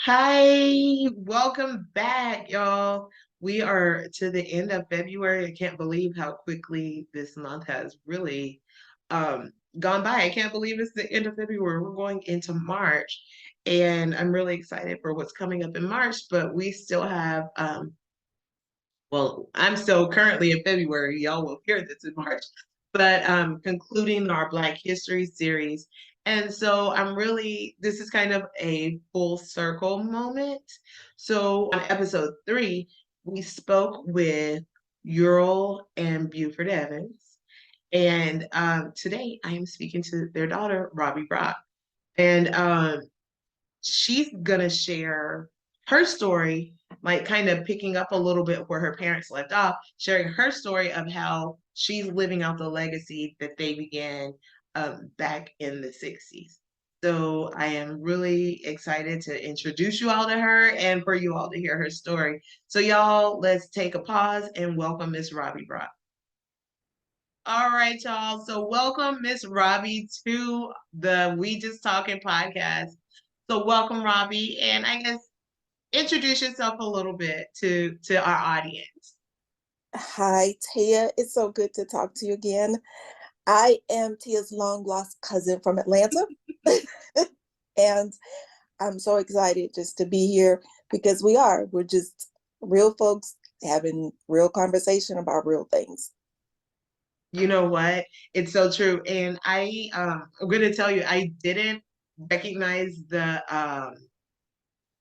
Hi, welcome back, y'all. We are to the end of February. I can't believe how quickly this month has really gone by. I can't believe it's the end of February. We're going into March, and I'm really excited for what's coming up in March, but we still have well, I'm still currently in February. Y'all will hear this in March, but concluding our Black History series. And so this is kind of a full circle moment. So on episode 3, we spoke with Ural and Buford Evans. And today I am speaking to their daughter, Robbie Brock. And she's going to share her story, like kind of picking up a little bit where her parents left off, sharing her story of how she's living out the legacy that they began back in the 60s. So I am really excited to introduce you all to her and for you all to hear her story. So y'all, let's take a pause and welcome Miss Robbie Brock. All right, y'all. So welcome Miss Robbie to the We Just Talking podcast. So welcome, Robbie, and I guess introduce yourself a little bit to our audience. Hi, Tia. It's so good to talk to you again. I am Tia's long lost cousin from Atlanta. And I'm so excited just to be here because we're just real folks having real conversation about real things. You know what? It's so true. And I'm going to tell you, I didn't recognize the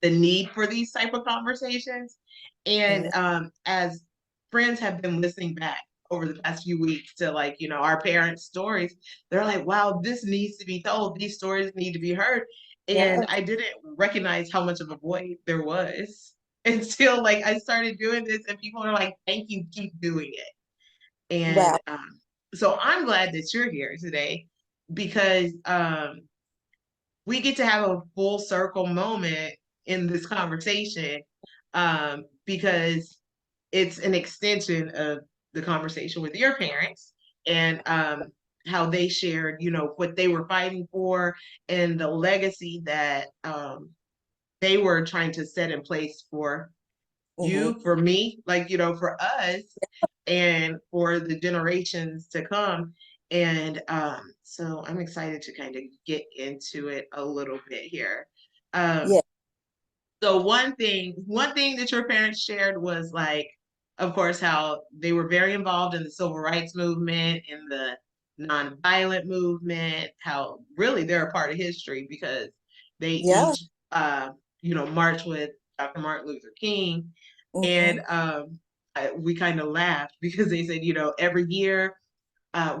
need for these type of conversations. And Mhm. as friends have been listening back over the past few weeks to our parents' stories, they're like, wow, this needs to be told. These stories need to be heard. And Yeah. I didn't recognize how much of a void there was until I started doing this and people are like, thank you, keep doing it. Wow. And so I'm glad that you're here today because we get to have a full circle moment in this conversation because it's an extension of the conversation with your parents and how they shared, what they were fighting for and the legacy that they were trying to set in place for Hmm. you, for me, for us and for the generations to come. And so I'm excited to kind of get into it a little bit here. Um, Yeah. so one thing that your parents shared was of course, how they were very involved in the civil rights movement, in the nonviolent movement, how really they're a part of history because they Yeah. each, marched with Dr. Martin Luther King. Hmm. And we kind of laughed because they said, every year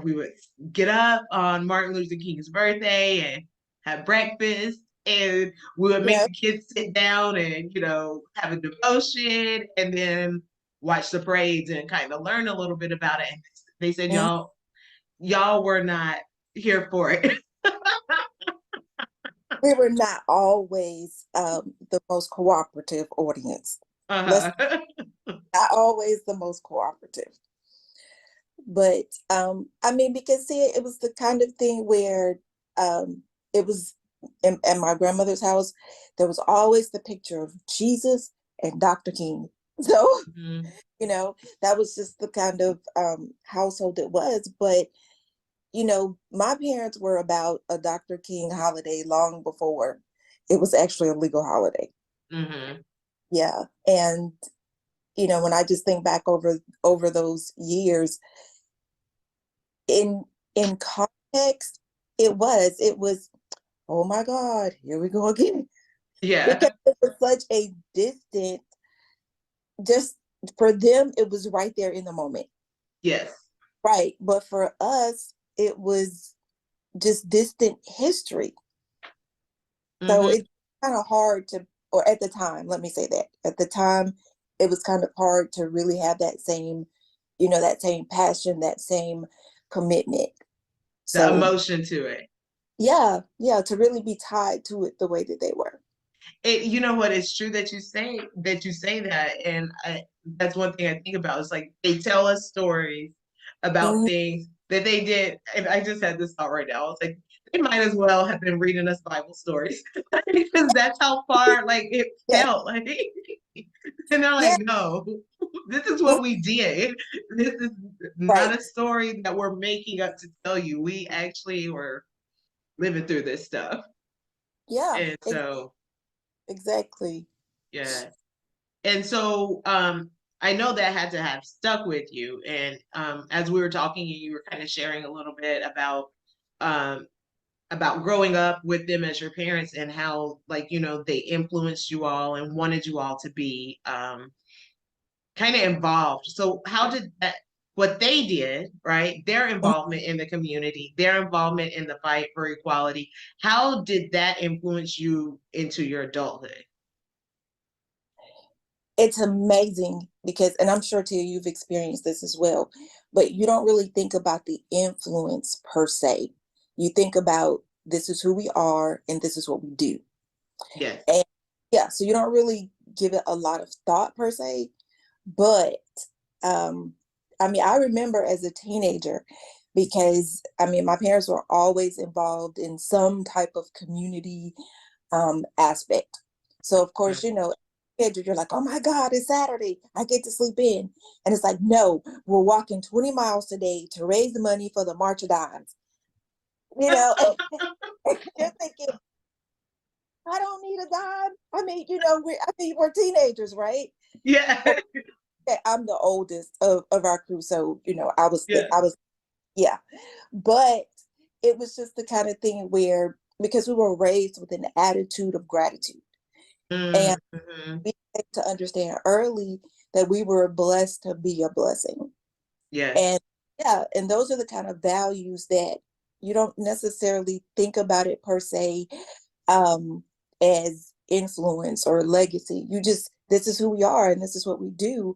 we would get up on Martin Luther King's birthday and have breakfast. And we would make Yeah. the kids sit down and, have a devotion and then watch the parades and kind of learn a little bit about it. And they said, Hmm. y'all were not here for it. We were not always the most cooperative audience. Let's Uh-huh. Not always the most cooperative. But I mean, because see, it was the kind of thing where it was in my grandmother's house, there was always the picture of Jesus and Dr. King. So, Mhm. that was just the kind of household it was. But, my parents were about a Dr. King holiday long before it was actually a legal holiday. Mhm. Yeah. And, when I just think back over those years, in context, it was, oh my God, here we go again. Yeah. Because it was such a distant, just for them, it was right there in the moment. Yes. Right. But for us, it was just distant history. So Hmm. it's kind of hard to, or at the time, let me say that. At the time, it was kind of hard to really have that same passion, that same commitment. The So emotion to it. yeah, to really be tied to it the way that they were. You know what? It's true that you say that, and that's one thing I think about. It's like they tell us stories about Mhm. things that they did, and I just had this thought right now. It's like they might as well have been reading us Bible stories because that's how far like it Yeah, felt like. And they're yeah, like, no, this is mm, what we did. This is not right. a story that we're making up to tell you. We actually were living through this stuff. Yeah, And so, exactly. yeah. And so, I know that had to have stuck with you. And as we were talking, you were kind of sharing a little bit um, about growing up with them as your parents and how, like, they influenced you all and wanted you all to be kind of involved. So how did that, what they did, right? Their involvement in the community, their involvement in the fight for equality, how did that influence you into your adulthood? It's amazing because, and I'm sure Tia, you've experienced this as well, but you don't really think about the influence per se. You think about this is who we are and this is what we do. Yes. And yeah, so you don't really give it a lot of thought per se, but um, I mean, I remember as a teenager because I mean, my parents were always involved in some type of community aspect. So of course, Mhm. you're like, oh my God, it's Saturday. I get to sleep in. And it's like, no, we're walking 20 miles today to raise the money for the March of Dimes. You know, and you're thinking, I don't need a dime. I mean, we're teenagers, right? Yeah. Yeah, I'm the oldest of our crew. So, Yeah. I was, yeah. But it was just the kind of thing where, because we were raised with an attitude of gratitude. And Mm-hmm. we had to understand early that we were blessed to be a blessing. Yes. And yeah, and those are the kind of values that you don't necessarily think about it per se, um, as influence or legacy. You just, this is who we are and this is what we do.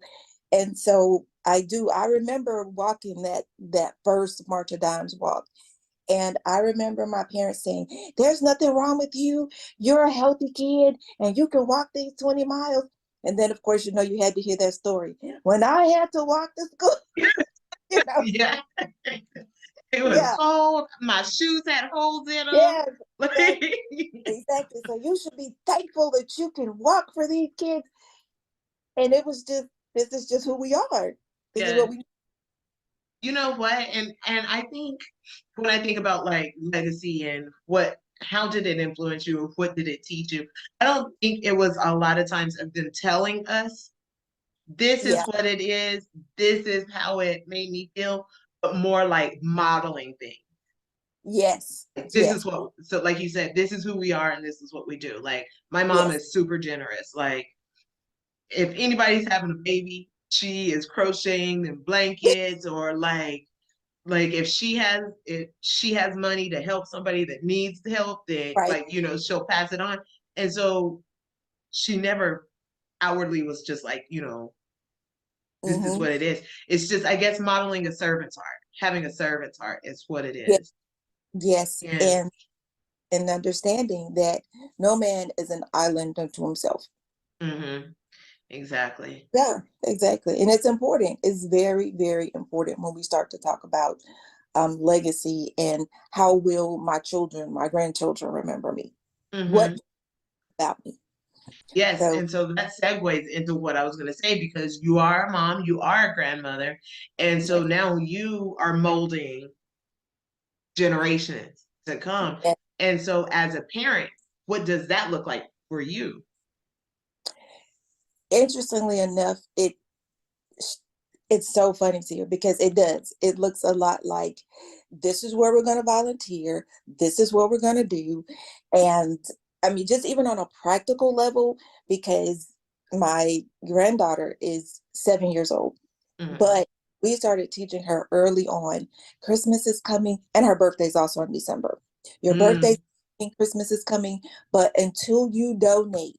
And so I remember walking that first March of Dimes walk. And I remember my parents saying, there's nothing wrong with you. You're a healthy kid and you can walk these 20 miles. And then, of course, you had to hear that story. When I had to walk to school, you know, Yeah. It was yeah, cold. My shoes had holes in them. yes, exactly, Like, exactly. So you should be thankful that you can walk for these kids. And it was just, this is just who we are. This is what yeah. we, You know what? And I think when I think about like legacy and how did it influence you? What did it teach you? I don't think it was a lot of times of them telling us this is yeah, what it is, this is how it made me feel, but more like modeling things. yes, Like this is yes, what, so like you said, this is who we are and this is what we do. Like my mom yes, is super generous. Like if anybody's having a baby, she is crocheting and blankets, or like if she has money to help somebody that needs help, then right. like she'll pass it on. And so she never outwardly was just like, this is Mm-hmm. what it is. It's just, I guess, modeling a servant's heart. Having a servant's heart is what it Yeah, is. yes. And And understanding that no man is an island unto himself. hmm exactly. Yeah, exactly. And it's important. It's very, very important when we start to talk about legacy and how will my children, my grandchildren remember me? What hmm about me? Yes, So, and so that segues into what I was going to say, because you are a mom, you are a grandmother, and so yes, now you are molding generations to come. yes. And so as a parent, what does that look like for you? Interestingly enough, it's so funny to you because it does. It looks a lot like this is where we're going to volunteer. This is what we're going to do. And I mean, just even on a practical level, because my granddaughter is 7 years old, hmm but we started teaching her early on. Christmas is coming, and her birthday's also in December. Your birthday's mm coming, Christmas is coming, but until you donate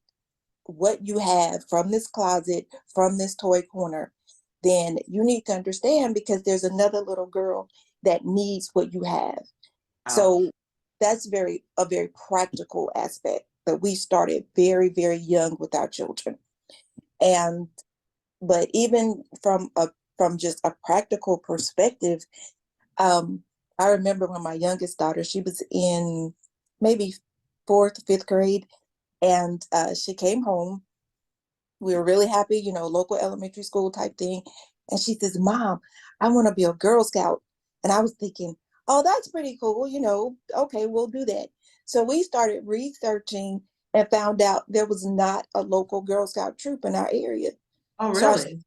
what you have from this closet, from this toy corner, then you need to understand because there's another little girl that needs what you have. Ouch. So that's a very practical aspect that we started very, very young with our children. And but even from just a practical perspective, um, I remember when my youngest daughter, she was in maybe fourth, fifth grade, and she came home. We were really happy, local elementary school type thing. And she says, Mom, I want to be a Girl Scout. And I was thinking, oh, that's pretty cool. Okay, we'll do that. So we started researching and found out there was not a local Girl Scout troop in our area. Oh, So I, really?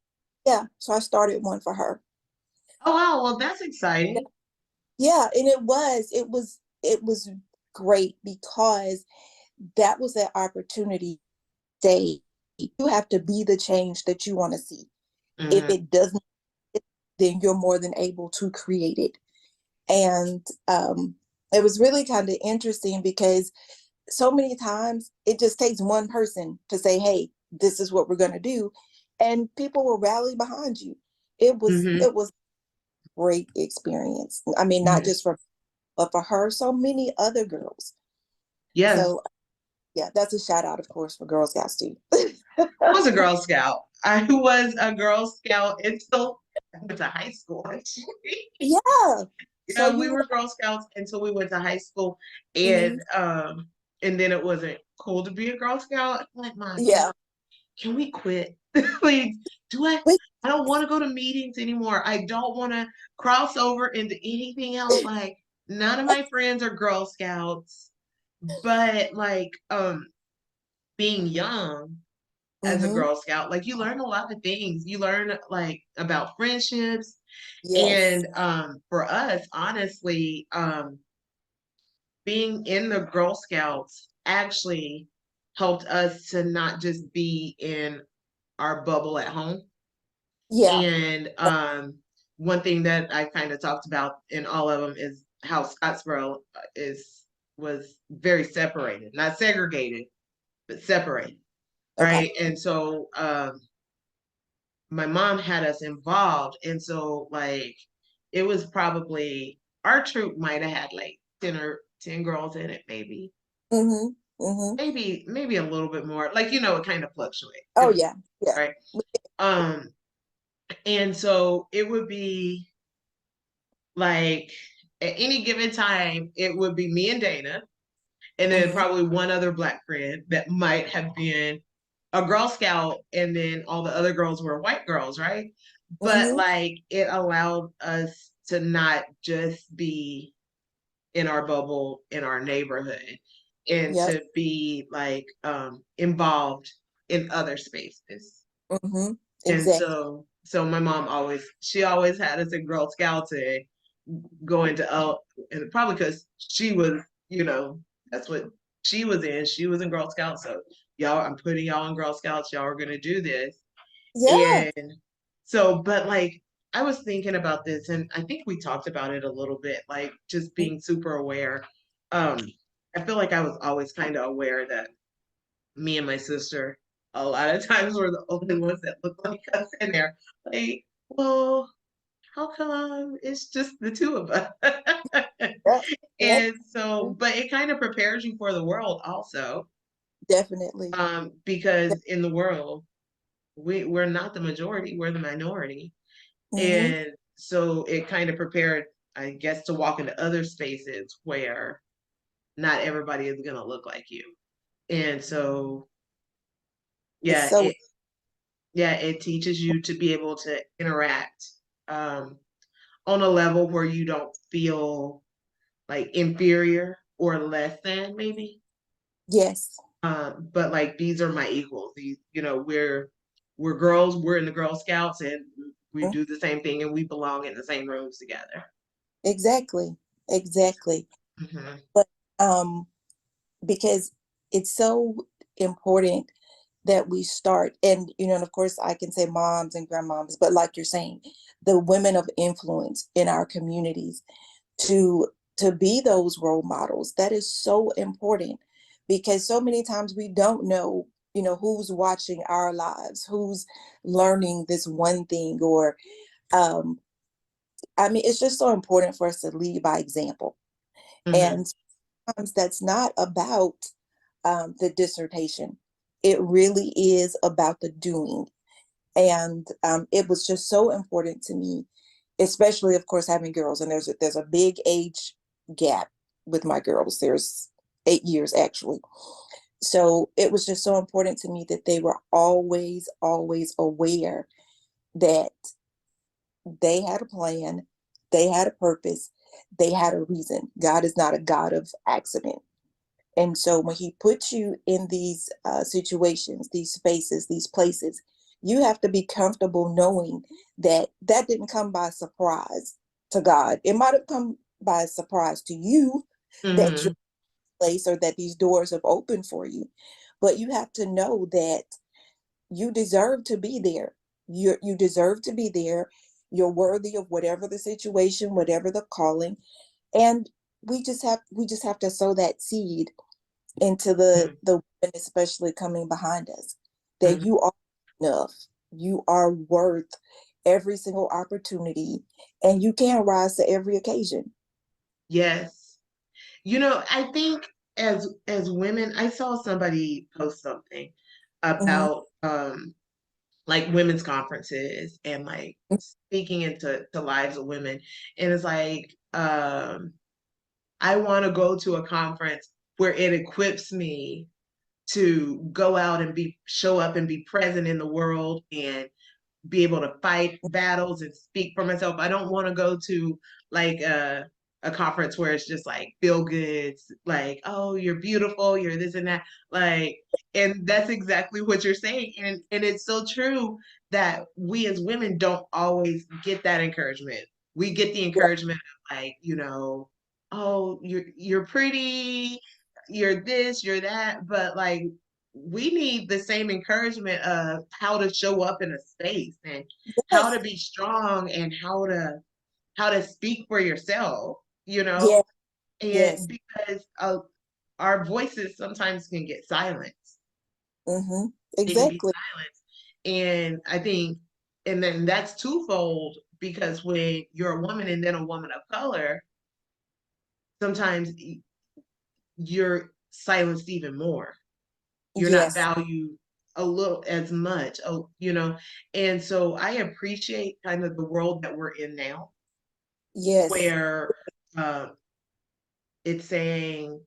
yeah, so I started one for her. Oh, wow. Well, that's exciting. Yeah, and it was great because that was an opportunity. Say you have to be the change that you want to see. If Hmm. it doesn't, then you're more than able to create it. And it was really kind of interesting because so many times it just takes one person to say, "Hey, this is what we're going to do," and people will rally behind you. It was Hmm. it was a great experience. I mean, not Hmm. just for but for her, so many other girls. Yes. So yeah, that's a shout out, of course, for Girl Scouts too. I was a Girl Scout. I was a Girl Scout until I went to high school, actually. Yeah. So Yeah, we you were were. Girl Scouts until we went to high school, Mhm. and then it wasn't cool to be a Girl Scout. I'm like, Mom, Yeah. can we quit? Like, do I? Wait. I don't want to go to meetings anymore. I don't want to cross over into anything else. Like, none of my friends are Girl Scouts, but like, being young as a Mhm. Girl Scout, like you learn a lot of things. You learn like about friendships, Yes. and for us, honestly, being in the Girl Scouts actually helped us to not just be in our bubble at home. Yeah. And one thing that I kind of talked about in all of them is how Scottsboro is was very separated, not segregated, but separated, Okay. right? And so my mom had us involved, and so like it was probably our troop might have had like 10 girls in it, maybe Mhm. Mhm. maybe a little bit more. Like, it kind of fluctuates. Oh yeah. Yeah. Right. Um, and so it would be like at any given time, it would be me and Dana, and then Mhm. probably one other black friend that might have been a Girl Scout, and then all the other girls were white girls, right? But Mhm. like it allowed us to not just be in our bubble in our neighborhood, and Yep. to be like involved in other spaces. Mhm. And Exactly. so my mom she always had us in Girl Scouts and going to and probably because she was, that's what she was in. She was in Girl Scouts. So y'all, I'm putting y'all in Girl Scouts. Y'all are gonna do this. Yeah. And so, but like I was thinking about this, and I think we talked about it a little bit, like just being super aware. Um, I feel like I was always kind of aware that me and my sister a lot of times were the only ones that looked like us in there. Like, well, how come it's just the two of us? Yep. Yep. And so, but it kind of prepares you for the world also, Definitely. because in the world, we're not the majority, we're the minority. Mhm. And so it kind of prepared, I guess, to walk into other spaces where not everybody is going to look like you. And so, It's yeah, so. it teaches you to be able to interact um, on a level where you don't feel like inferior or less than, maybe. Yes. But like these are my equals. These, we're girls, we're in the Girl Scouts, and we Mhm. do the same thing, and we belong in the same rooms together. Exactly. Exactly. Hmm. But um, because it's so important that we start, and of course I can say moms and grandmoms, but like you're saying, the women of influence in our communities to be those role models. That is so important because so many times we don't know, who's watching our lives, who's learning this one thing, or um I mean, it's just so important for us to lead by example. Hmm. And sometimes that's not about the dissertation. It really is about the doing. And it was just so important to me, especially of course having girls, and there's a big age gap with my girls. There's 8 years actually. So it was just so important to me that they were always aware that they had a plan, they had a purpose, they had a reason. God is not a God of accident. And so when he puts you in these situations, these spaces, these places, you have to be comfortable knowing that that didn't come by surprise to God. It might have come by surprise to you that you're Hmm. in a place or that these doors have opened for you. But you have to know that you deserve to be there. You deserve to be there. You're worthy of whatever the situation, whatever the calling. And we just have to sow that seed into the women, especially coming behind us, that Hmm. you are enough, you are worth every single opportunity, and you can rise to every occasion. Yes. I think as women, I saw somebody post something Hmm. about like women's conferences and like speaking into the lives of women. And it's like, I want to go to a conference where it equips me to go out and be show up and be present in the world and be able to fight battles and speak for myself. I don't want to go to like a conference where it's just like feel goods, like, oh, you're beautiful, you're this and that. Like, and that's exactly what you're saying. And it's so true that we as women don't always get that encouragement. We get the encouragement of like, oh, you're pretty, you're this, you're that, but like we need the same encouragement of how to show up in a space and how to Yes, be strong and how to speak for yourself, yeah, and yes, because our voices sometimes can get silenced. hmm, They can be exactly, silenced. And I think, and then that's twofold because when you're a woman and then a woman of color, sometimes you're silenced even more. You're not yes, valued a little as much. And so I appreciate kind of the world that we're in now, yes, where uh, it's saying,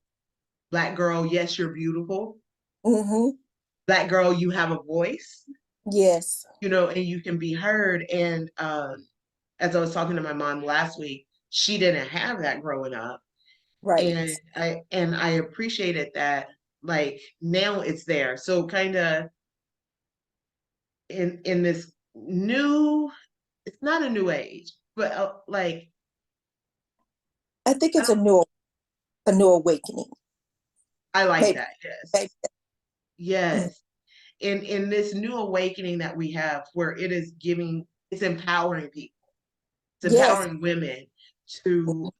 Black girl, yes, you're beautiful. hmm, Black girl, you have a voice, yes, and you can be heard. And as I was talking to my mom last week, she didn't have that growing up, and right, I appreciated that. Like now it's there. So kind of in this new, it's not a new age, but like I think I it's don't, a new awakening, I like maybe, that. Yes, maybe. Mm, yes. In this new awakening that we have, where it's empowering people, it's yes, empowering women to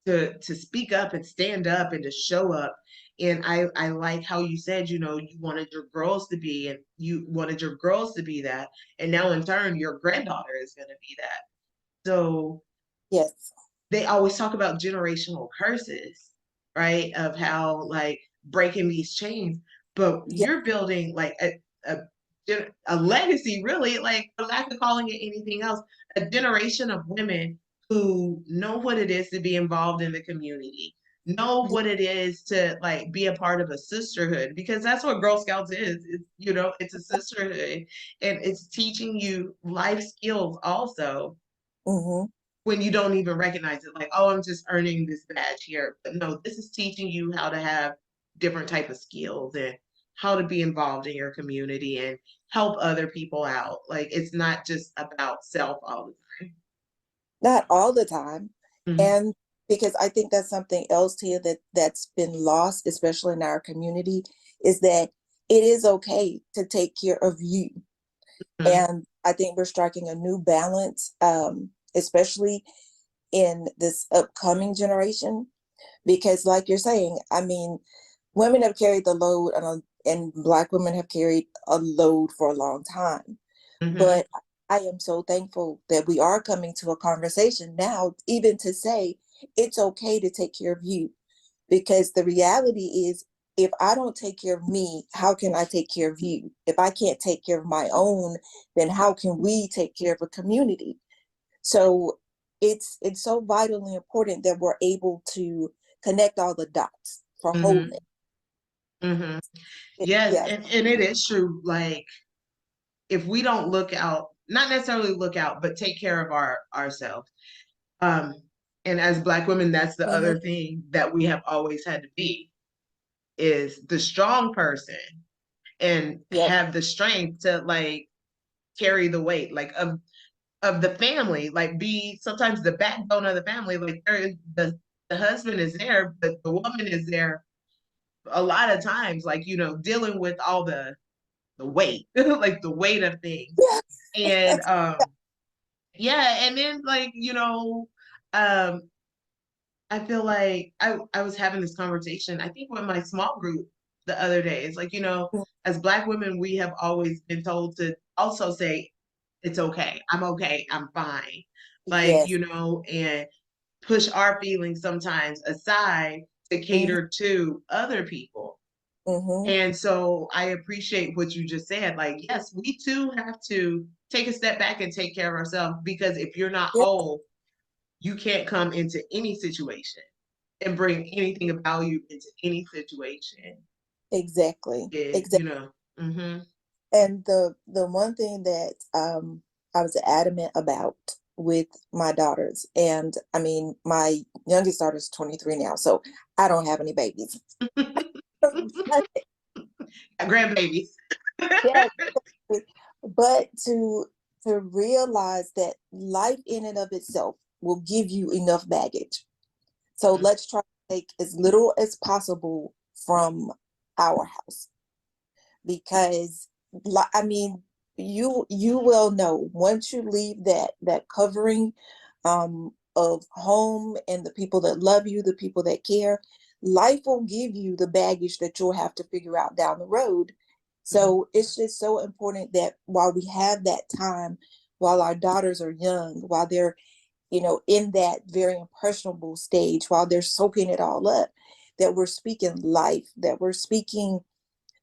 to speak up and stand up and to show up. And I like how you said, you wanted your girls to be, and you wanted your girls to be that, and now in turn your granddaughter is going to be that. So yes, they always talk about generational curses, right? Of how like breaking these chains, but yes, you're building like a, a legacy, really, like for lack of calling it anything else, a generation of women who know what it is to be involved in the community, know what it is to like be a part of a sisterhood, because that's what Girl Scouts is. It's a sisterhood, and it's teaching you life skills also hmm, when you don't even recognize it, like, oh, I'm just earning this badge here. But no, this is teaching you how to have different type of skills and how to be involved in your community and help other people out. Like it's not just about self all the not all the time. time. And because I think that's something else here that's been lost, especially in our community, is that it is okay to take care of you. Mm-hmm. And I think we're striking a new balance, especially in this upcoming generation, because like you're saying, I mean, women have carried the load, and Black women have carried a load for a long time. Mm-hmm. But I am so thankful that we are coming to a conversation now, even to say it's okay to take care of you. Because the reality is, if I don't take care of me, how can I take care of you? If I can't take care of my own, then how can we take care of a community? So it's so vitally important that we're able to connect all the dots for Mm-hmm. wholeness. Mm-hmm. Yes, Yes. and it is true. Like if we don't look out, not necessarily look out, but take care of ourselves. Um, and as Black women, that's the Mm-hmm. other thing that we have always had to be is the strong person and Yep. have the strength to like carry the weight like of the family, like be sometimes the backbone of the family. Like there is the husband is there, but the woman is there a lot of times, like, you know, dealing with all the weight, like the weight of things. Yes. And yeah, and then like, you know, um I feel like I was having this conversation, I think with my small group the other day. It's like, you know, as Black women, we have always been told to also say, it's okay, I'm fine. Like, Yes. you know, and push our feelings sometimes aside to Mm-hmm. cater to other people. Mm-hmm. And so I appreciate what you just said. Like, yes, we too have to take a step back and take care of ourselves because if you're not Yep. whole, you can't come into any situation and bring anything of value into any situation. Exactly. It, Exactly. you know, mm-hmm. And the one thing that I was adamant about with my daughters, and I mean my youngest daughter is 23 now, so I don't have any babies. Grandbabies. Yeah, but to realize that life in and of itself will give you enough baggage. So let's try to take as little as possible from our house because I mean you will know once you leave that covering of home and the people that love you, the people that care, life will give you the baggage that you'll have to figure out down the road. Mm-hmm. So it's just so important that while we have that time, while our daughters are young, while they're, you know, in that very impressionable stage, while they're soaking it all up, that we're speaking life, that we're speaking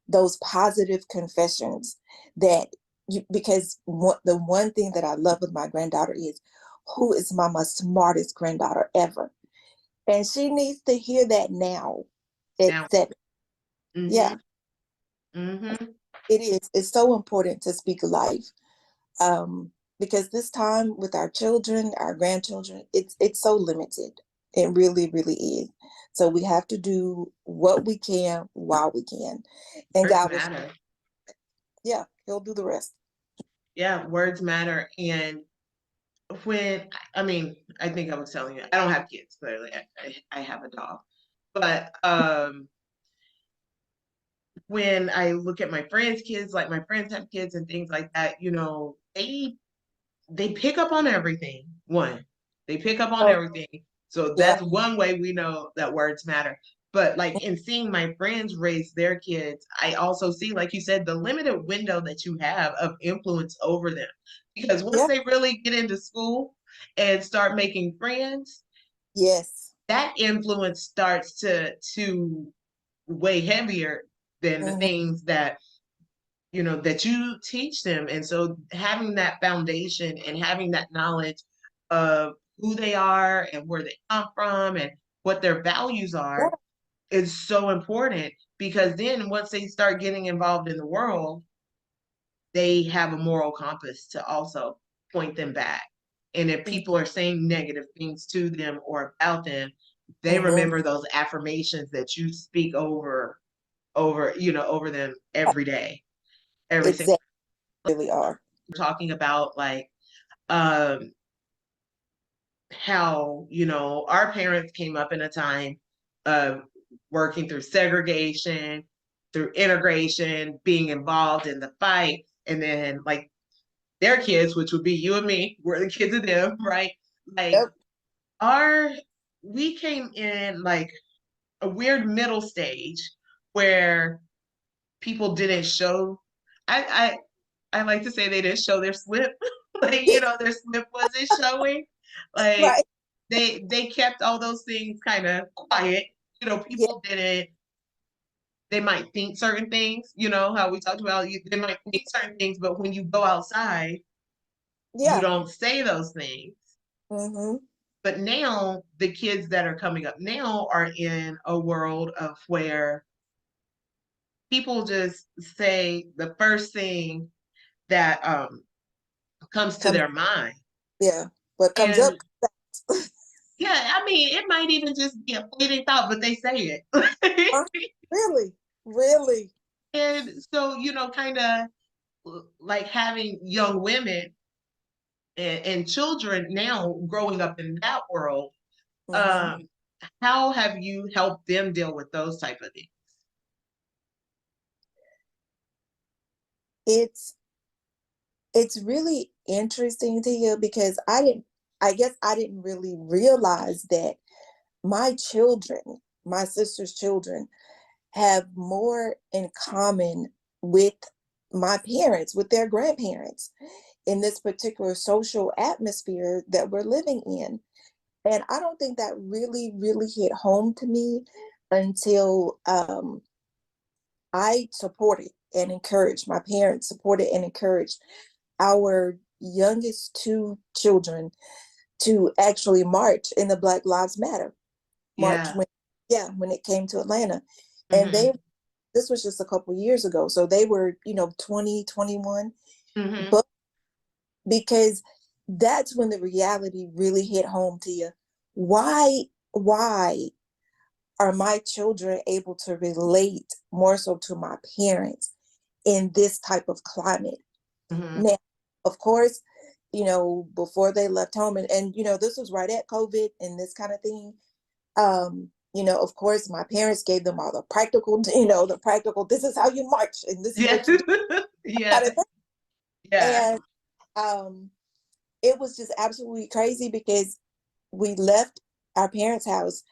those positive confessions that you, because the one thing that I love with my granddaughter is who is mama's smartest granddaughter ever. And she needs to hear that now at Now, 7. Yeah, mm-hmm. Mm-hmm. it is. It's so important to speak life. Because this time with our children, our grandchildren, it's so limited. It really, really is. So we have to do what we can while we can. And Words God will, matter. yeah, he'll do the rest. Yeah, words matter. And when, I mean, I think I was telling you, I don't have kids, clearly. I have a dog. But when I look at my friends' kids, like my friends have kids and things like that, you know, they pick up on everything. One, they pick up on Oh, everything. So yeah. that's one way we know that words matter. But like in seeing my friends raise their kids, I also see, like you said, the limited window that you have of influence over them. Because once Yeah. they really get into school and start making friends, Yes. that influence starts to weigh heavier than the Hmm. things that you know that you teach them. And so having that foundation and having that knowledge of who they are and where they come from and what their values Yeah. are is so important because then once they start getting involved in the world, they have a moral compass to also point them back. And if people are saying negative things to them or about them, they Hmm. remember those affirmations that you speak over you know over them every day, every single. Exactly. Really are. Talking about like um how you know our parents came up in a time of working through segregation, through integration, being involved in the fight, and then like their kids, which would be you and me, we're the kids of them, right? Like Yep. our we came in like a weird middle stage where people didn't show. I like to say they didn't show their slip. Like, you know, their slip wasn't showing. Like Right. they kept all those things kind of quiet. You know, Yeah. people didn't they might think certain things, you know, how we talked about you they might think certain things, but when you go outside, you Yeah. don't say those things. Mm-hmm. But now the kids that are coming up now are in a world of where people just say the first thing that comes to Comes, their mind. yeah. What comes up? And yeah, I mean, it might even just be a fleeting thought, but they say it. Uh, really, really. And so, kind of like having young women and children now growing up in that world, Mm-hmm. um, how have you helped them deal with those type of things? It's it's really interesting to you because I guess I didn't really realize that my children, my sister's children, have more in common with my parents, with their grandparents in this particular social atmosphere that we're living in. And I don't think that really, really hit home to me until I supported and encouraged, my parents supported and encouraged our youngest two children to actually march in the Black Lives Matter march Yeah. when, yeah, when it came to Atlanta. And Mm-hmm. this was just a couple years ago. So they were, 20, 21. Mm-hmm. But because that's when the reality really hit home to you. Why are my children able to relate more so to my parents in this type of climate? Mm-hmm. Now, of course, before they left home, and this was right at COVID and this kind of thing. Of course, my parents gave them all the practical, the practical, this is how you march and this is Yeah. what you do kind Yeah. of thing. Yeah. And um, it was just absolutely crazy because we left our parents' house.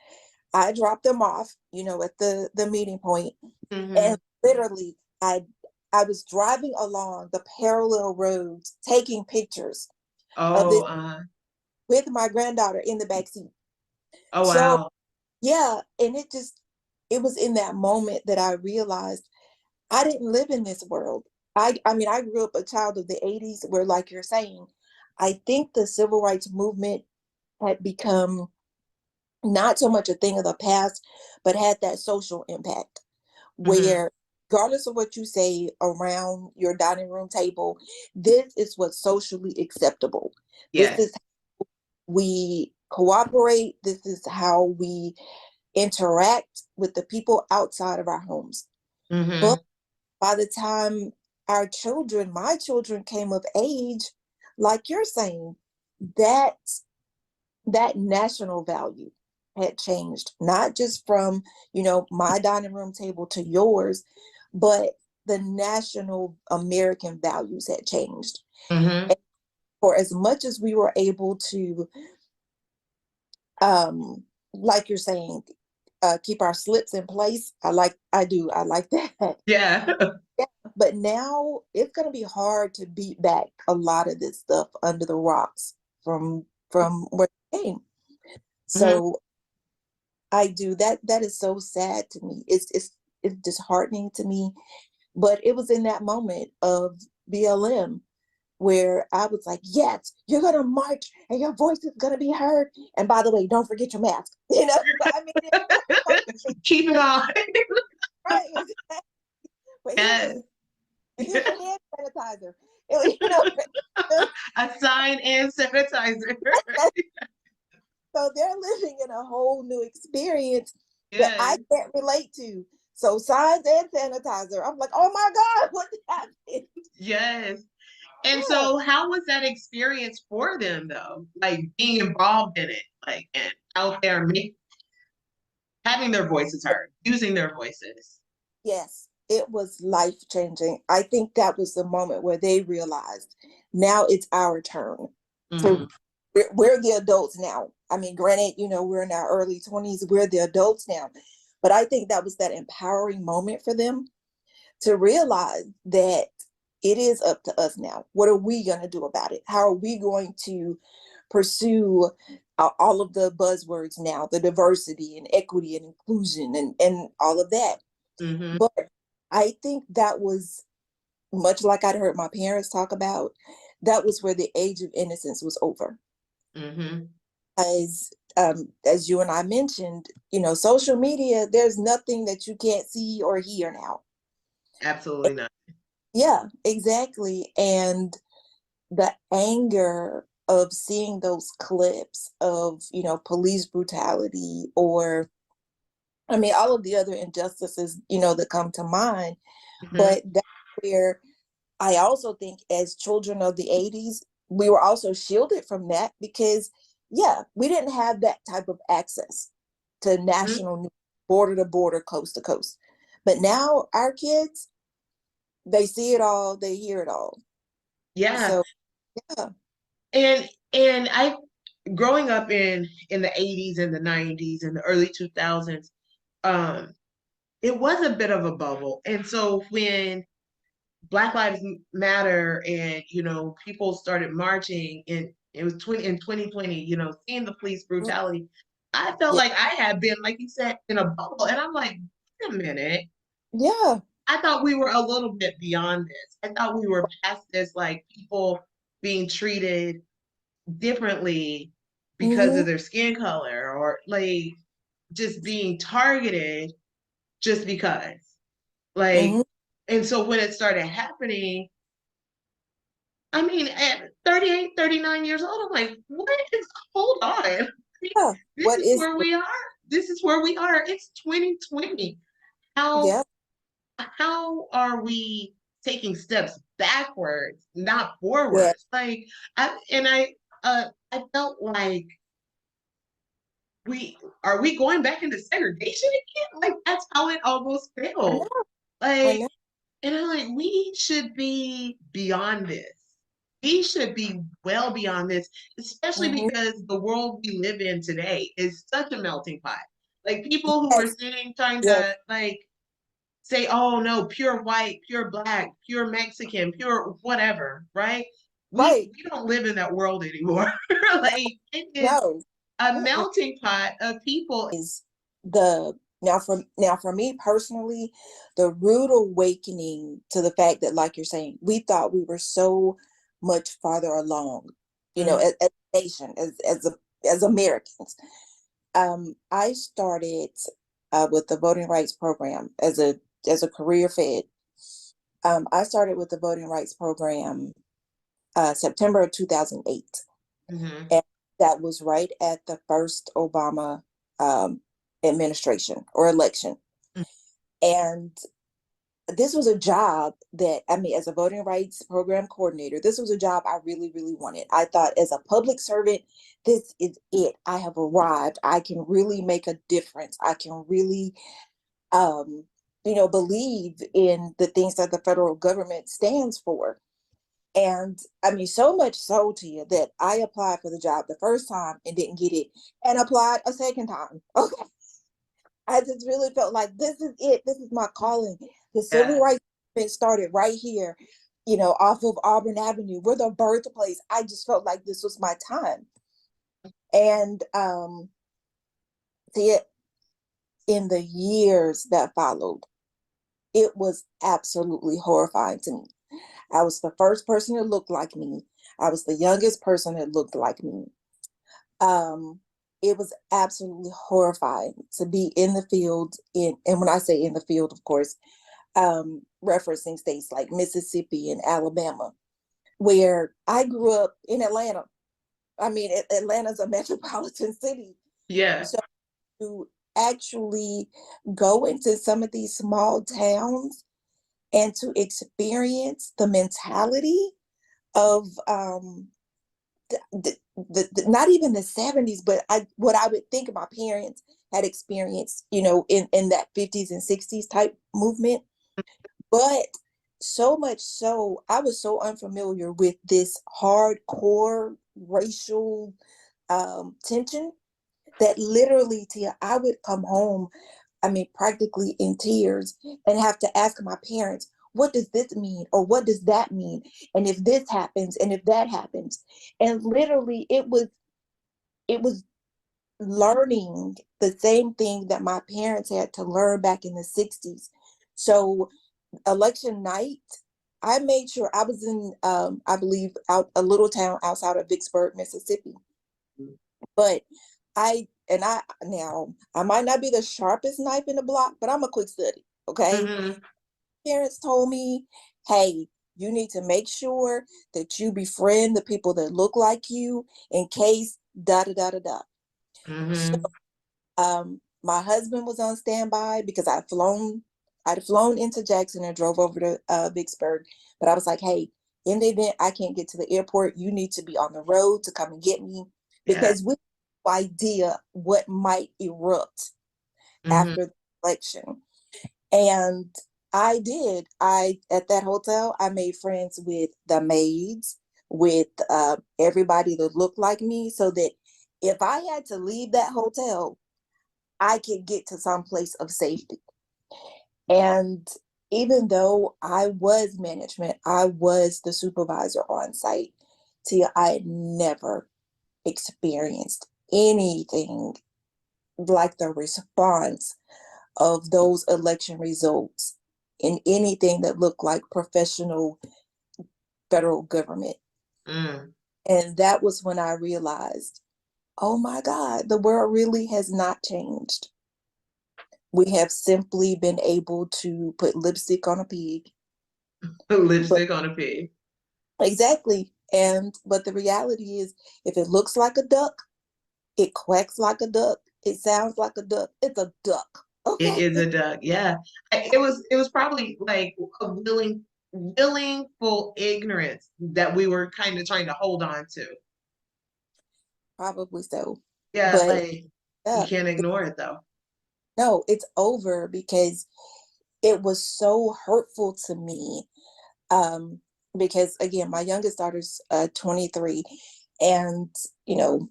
I dropped them off, at the meeting point, Mm-hmm. and literally I was driving along the parallel roads, taking pictures of Oh, this with my granddaughter in the back seat. oh So wow. yeah, and it was in that moment that I realized I didn't live in this world. I mean, I grew up a child of the 80s where, like you're saying, I think the civil rights movement had become not so much a thing of the past, but had that social impact Mm-hmm. where, regardless of what you say around your dining room table, this is what's socially acceptable. This Yes. is how we cooperate. This is how we interact with the people outside of our homes. But Mm-hmm. by the time my children came of age, like you're saying, that that national value had changed, not just from, my dining room table to yours, but the national American values had changed. Mm-hmm. And for as much as we were able to, like you're saying, keep our slips in place, I like that. Yeah. Yeah, but now it's going to be hard to beat back a lot of this stuff under the rocks from where it came. Mm-hmm. So I do that. That is so sad to me. It's disheartening to me. But it was in that moment of BLM where I was like, yes, you're gonna march and your voice is gonna be heard. And by the way, don't forget your mask. But I mean, it was like, Keep it on. right. But Yes. here's your hand sanitizer. So A sign and sanitizer. they're living in a whole new experience that I Yes. can't relate to. So signs and sanitizer. I'm like, oh my God, what happened? Yes. And Yeah. so how was that experience for them though? Like being involved in it, like and out there having their voices heard, using their voices. Yes, it was life changing. I think that was the moment where they realized now it's our turn Mm-hmm. to, we're the adults now. I mean, granted, we're in our early 20s, we're the adults now. But I think that was that empowering moment for them to realize that it is up to us now. What are we going to do about it? How are we going to pursue all of the buzzwords now, the diversity and equity and inclusion and all of that? Mm-hmm. But I think that was much like I'd heard my parents talk about, that was where the age of innocence was over. Mm-hmm. As you and I mentioned, social media, there's nothing that you can't see or hear now. Absolutely not. Yeah, exactly. And the anger of seeing those clips of, police brutality, or I mean, all of the other injustices, that come to mind. Mm-hmm. But that's where I also think, as children of the 80s, we were also shielded from that because, yeah, we didn't have that type of access to national news, border to border, coast to coast. But now our kids, they see it all, they hear it all. Yeah. So, yeah. And I growing up in the 80s and the 90s and the early 2000s, um, it was a bit of a bubble. And so when Black Lives Matter and people started marching it was 2020, seeing the police brutality, I felt Yeah. like I had been, like you said, in a bubble. And I'm like, wait a minute. Yeah. I thought we were a little bit beyond this. I thought we were past this, like people being treated differently because Mm-hmm. of their skin color or like just being targeted just because. Mm-hmm. Like, and so when it started happening, I mean, at 38, 39 years old, I'm like, what is, hold on. I mean, Yeah. this What is is where the, we are. This is where we are. It's 2020. How yeah. how are we taking steps backwards, not Yeah. forwards? Like I felt like we going back into segregation again? Like that's how it almost I felt. know. I Like, know. and I'm like, we should be beyond this. We should be well beyond this, especially Mm-hmm. because the world we live in today is such a melting pot. Like people who are Yes. sitting trying Yes. to like say, oh no, pure white, pure black, pure Mexican, pure whatever, right? We Right. we don't live in that world anymore. Like it is No. a Mm-mm. melting pot of people. Is the now for me personally, the rude awakening to the fact that, like you're saying, we thought we were so much farther along, Mm-hmm. as a nation, as Americans. I started with the voting rights program as a career fed. I started with the voting rights program September of 2008. Mm-hmm. And that was right at the first Obama um, administration or election. And this was a job that, I mean, as a voting rights program coordinator, this was a job I really, really wanted. I thought, as a public servant, this is it. I have arrived. I can really make a difference. I can really, um, believe in the things that the federal government stands for. And I mean, so much so, to you, that I applied for the job the first time and didn't get it, and applied a second time. Okay. I just really felt like this is it. This is my calling. The civil Yeah. rights movement started right here, off of Auburn Avenue. We're the birthplace. I just felt like this was my time. And see it in the years that followed, it was absolutely horrifying to me. I was the first person that looked like me. I was the youngest person that looked like me. Um, it was absolutely horrifying to be in the field and when I say in the field, of course, referencing states like Mississippi and Alabama, where I grew up in Atlanta. I mean, Atlanta's a metropolitan city. Yeah. So to actually go into some of these small towns and to experience the mentality of not even the 70s, but what I would think my parents had experienced, in that 50s and 60s type movement. But so much so, I was so unfamiliar with this hardcore racial tension that literally, Tia, I would come home, I mean, practically in tears, and have to ask my parents, what does this mean? Or what does that mean? And if this happens, and if that happens. And literally it was learning the same thing that my parents had to learn back in the 60s. So election night, I made sure I was in, I believe, out a little town outside of Vicksburg, Mississippi. But I now I might not be the sharpest knife in the block, but I'm a quick study. Okay. Mm-hmm. Parents told me, hey, you need to make sure that you befriend the people that look like you in case da da da da da. So Mm-hmm. my husband was on standby because I'd flown into Jackson and drove over to Vicksburg. But I was like, hey, in the event I can't get to the airport, you need to be on the road to come and get me Yeah. because we have no idea what might erupt Mm-hmm. after the election. And I did. I at that hotel, I made friends with the maids, with everybody that looked like me, so that if I had to leave that hotel, I could get to some place of safety. And even though I was management, I was the supervisor on site, Tia, I had never experienced anything like the response of those election results in anything that looked like professional federal government. Mm. And that was when I realized, oh my God, the world really has not changed. We have simply been able to put lipstick on a pig. But Lipstick on a pig. exactly. And but the reality is if it looks like a duck, it quacks like a duck, it sounds like a duck, it's a duck. It Okay. is a duck. Yeah. It was probably like a willingful ignorance that we were kind of trying to hold on to. Probably so. Yeah, But like you yeah, can't ignore it though. no, it's over because it was so hurtful to me. Um, because again, my youngest daughter's 23, and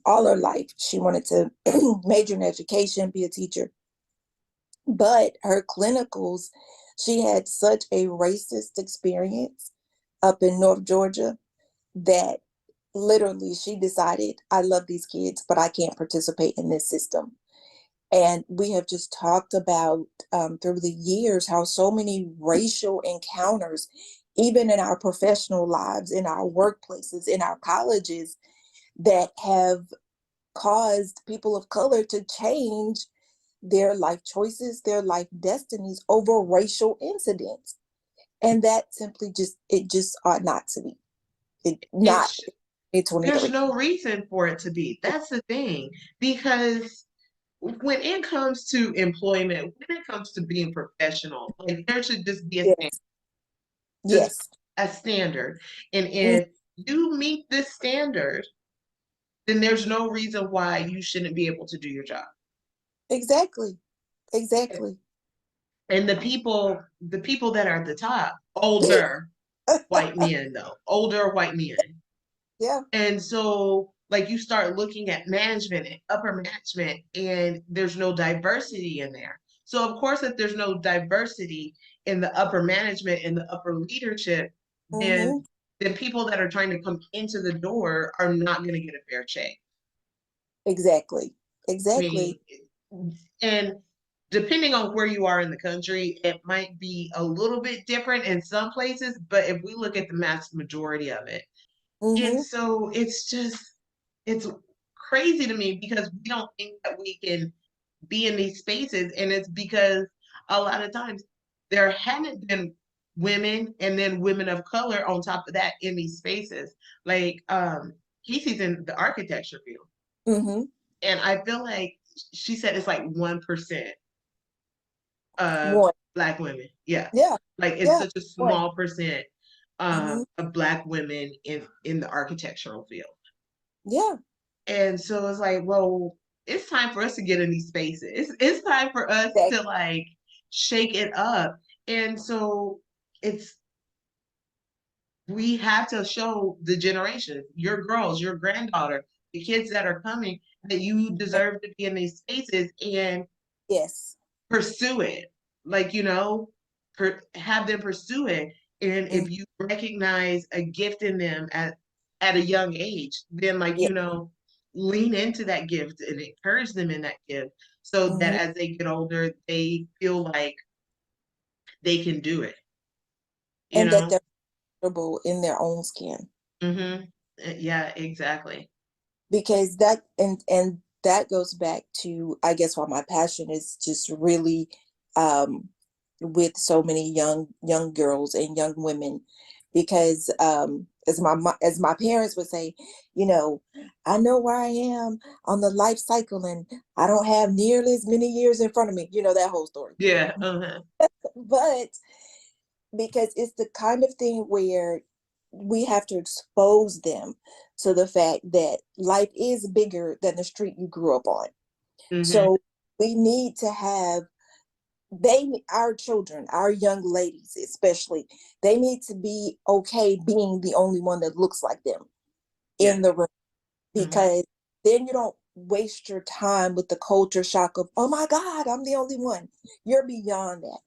all her life she wanted to major in education, be a teacher. But her clinicals, she had such a racist experience up in North Georgia that literally she decided, I love these kids, but I can't participate in this system. And we have just talked about through the years how so many racial encounters, even in our professional lives, in our workplaces, in our colleges, that have caused people of color to change their life choices, their life destinies over racial incidents. And that simply it just ought not to be. It not It's in there's 23. no reason for it to be. That's the thing. Because when it comes to employment, when it comes to being professional, like there should just be a standard, Yes, just yes. a standard. And Mm, if you meet this standard, then there's no reason why you shouldn't be able to do your job. exactly. Exactly. And the people that are at the top, older white men though, older white men. Yeah. And so like you start looking at management and upper management and there's no diversity in there. So of course if there's no diversity in the upper management and the upper leadership, then Hmm. then people that are trying to come into the door are not going to get a fair shake. Exactly. I mean, Exactly. and depending on where you are in the country, it might be a little bit different in some places, but if we look at the mass majority of it, and Hmm. so it's crazy to me because we don't think that we can be in these spaces, and it's because a lot of times there haven't been women and then women of color on top of that in these spaces. Like Casey's in the architecture field, Hmm. and I feel like she said it's like 1% of One. Black women. Yeah. Yeah. Like it's Yeah. such a One. small percent Hmm. of Black women in the architectural field. Yeah. And so it's like, well, it's time for us to get in these spaces. It's time for us Exactly. to like shake it up. And so it's we have to show the generation, your girls, your granddaughter, the kids that are coming, that you deserve to be in these spaces and Yes. pursue it. Like, have them pursue it. And Mm. if you recognize a gift in them at a young age, then like, Yeah. lean into that gift and encourage them in that gift so that Hmm. as they get older, they feel like they can do it, you And that know? they're comfortable in their own skin. Mm-hmm. Yeah, exactly. because that that goes back to, I guess, why my passion is just really um with so many young girls and young women, because as my parents would say, you know, I know where I am on the life cycle, and I don't have nearly as many years in front of me, that whole story. Yeah. Uh-huh. But because it's the kind of thing where we have to expose them to the fact that life is bigger than the street you grew up on. Hmm. So we need to have our children, our young ladies especially, they need to be okay being the only one that looks like them Yeah. in the room, Hmm. because then you don't waste your time with the culture shock of, oh my God, I'm the only one. You're beyond that.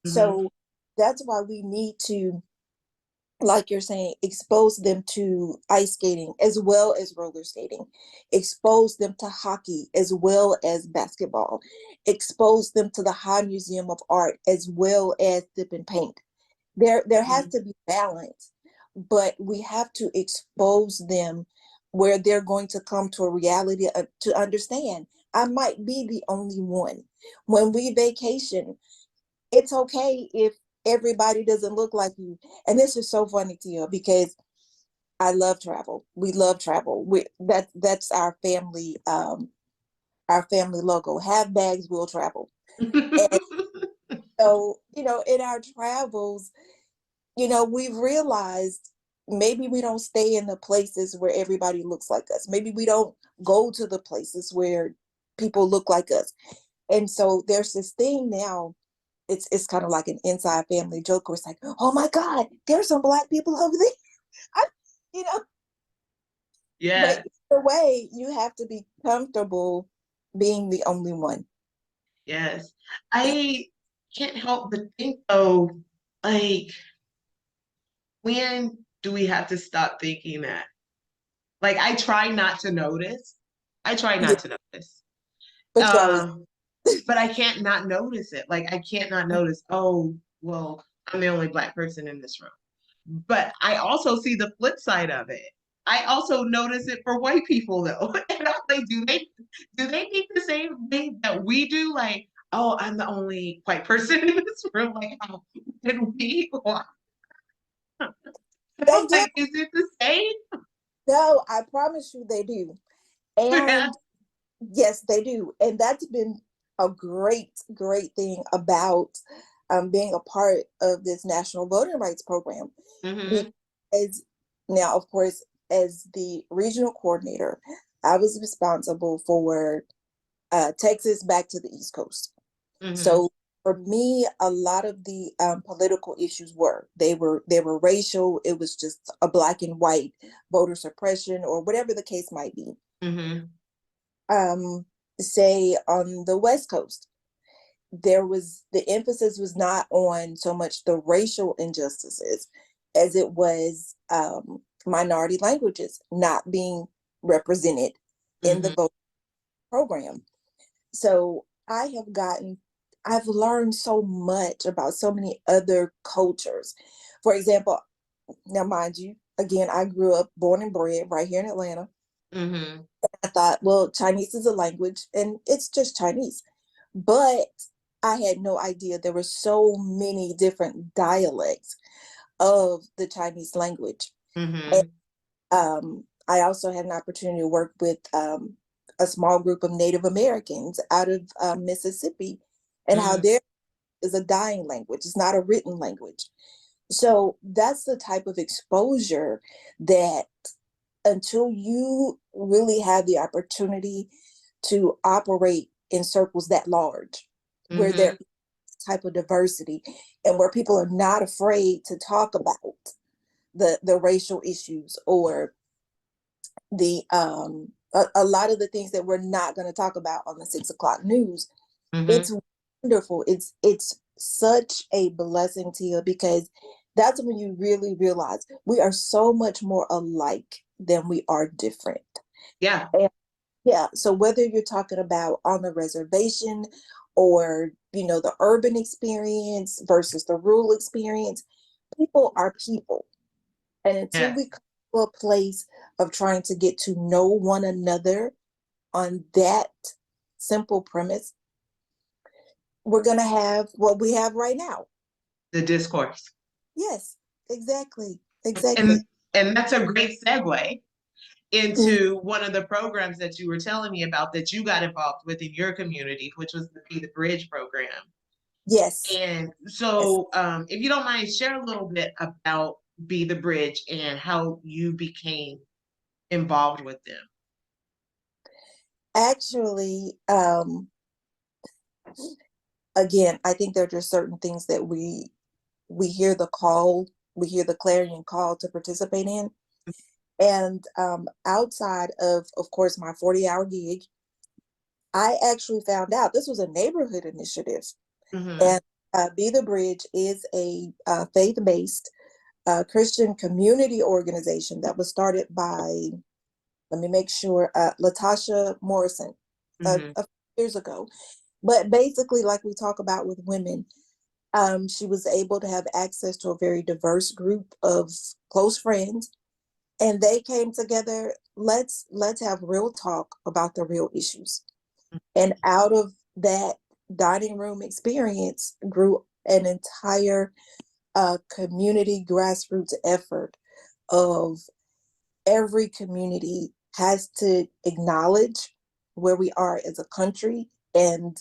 Hmm. So that's why we need to, like you're saying, expose them to ice skating as well as roller skating, expose them to hockey as well as basketball, expose them to the High Museum of Art as well as dip and paint. There has Hmm. to be balance, but we have to expose them where they're going to come to a reality to understand I might be the only one. When we vacation, it's okay if everybody doesn't look like you. And this is so funny to you because I love travel. We love travel. That's our family logo. Have bags, we'll travel. And so, in our travels, we've realized maybe we don't stay in the places where everybody looks like us. Maybe we don't go to the places where people look like us. And so there's this thing now, it's kind of like an inside family joke where it's like, oh my God, there's some Black people over there. I, you know, but Yeah. either way, you have to be comfortable being the only one. Yes. I can't help but think though, like, when do we have to stop thinking that? Like, I try not to notice. I try Yeah, not to notice. but you always. Um, but I can't not notice it. Like, I can't not notice, oh, well, I'm the only Black person in this room. But I also see the flip side of it. I also notice it for white people though. And I'm like, do they think the same thing that we do? Like, oh, I'm the only white person in this room. Like, how did we? They do. Like, is it the same? No, I promise you they do. Yeah. And yes, they do. And that's been a great thing about being a part of this national voting rights program. Hmm. Because now, of course, as the regional coordinator, I was responsible for Texas back to the East Coast. Hmm. So for me, a lot of the political issues were racial. It was just a black and white voter suppression or whatever the case might be. Hmm. Um, say on the West Coast, the emphasis was not on so much the racial injustices as it was minority languages not being represented in the Hmm. vote program. So I've learned so much about so many other cultures. For example, now mind you, again, I grew up born and bred right here in Atlanta. Hmm. I thought, well, Chinese is a language and it's just Chinese. But I had no idea there were so many different dialects of the Chinese language. And Hmm. I also had an opportunity to work with a small group of Native Americans out of Mississippi, and how Hmm. there is a dying language. It's not a written language. So that's the type of exposure that until you really have the opportunity to operate in circles that large, where there Hmm. is type of diversity and where people are not afraid to talk about the racial issues or the a lot of the things that we're not going to talk about on the 6 o'clock news. Hmm. It's wonderful. It's such a blessing to you, because that's when you really realize we are so much more alike than we are different. Yeah. And yeah, so whether you're talking about on the reservation or the urban experience versus the rural experience, people are people. And until Yeah. we come to a place of trying to get to know one another on that simple premise, we're going to have what we have right now. The discourse. Yes, exactly. And Exactly. and that's a great segue Mm, into one of the programs that you were telling me about that you got involved with in your community, which was the Be the Bridge program. yes. And Yes. so, if you don't mind, share a little bit about Be the Bridge and how you became involved with them. Actually, again, I think there are just certain things that we hear the call, we hear the clarion call to participate in. And outside of course, my 40-hour gig, I actually found out this was a neighborhood initiative. Mm-hmm. And Be the Bridge is a faith-based Christian community organization that was started by, let me make sure, Latasha Morrison Mm-hmm. a few years ago. But basically, like we talk about with women, she was able to have access to a very diverse group of close friends, and they came together. Let's have real talk about the real issues. And out of that dining room experience grew an entire community grassroots effort of every community has to acknowledge where we are as a country, and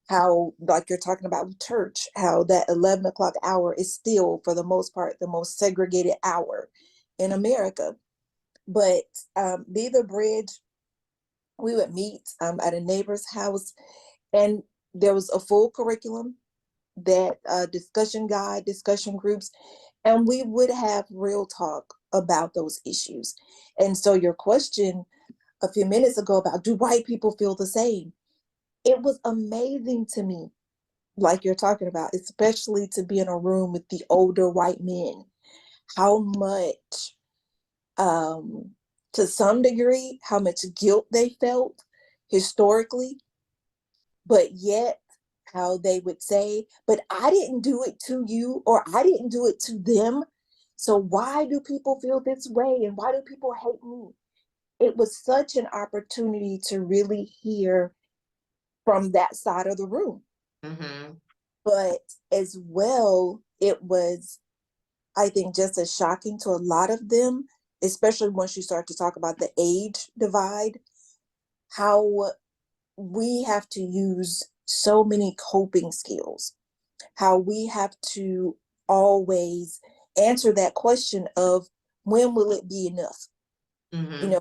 how, like you're talking about with church, how that 11 o'clock hour is still, for the most part, the most segregated hour in America. But Be the Bridge, we would meet at a neighbor's house, and there was a full curriculum, that discussion guide, discussion groups, and we would have real talk about those issues. And so your question a few minutes ago about, do white people feel the same? It was amazing to me, like you're talking about, especially to be in a room with the older white men, how much, um, to some degree, how much guilt they felt historically, but yet how they would say, but I didn't do it to you, or I didn't do it to them. So why do people feel this way? And why do people hate me? It was such an opportunity to really hear from that side of the room. Mm-hmm. But as well, it was, I think, just as shocking to a lot of them, especially once you start to talk about the age divide, how we have to use so many coping skills, how we have to always answer that question of, when will it be enough? You Mm-hmm. know,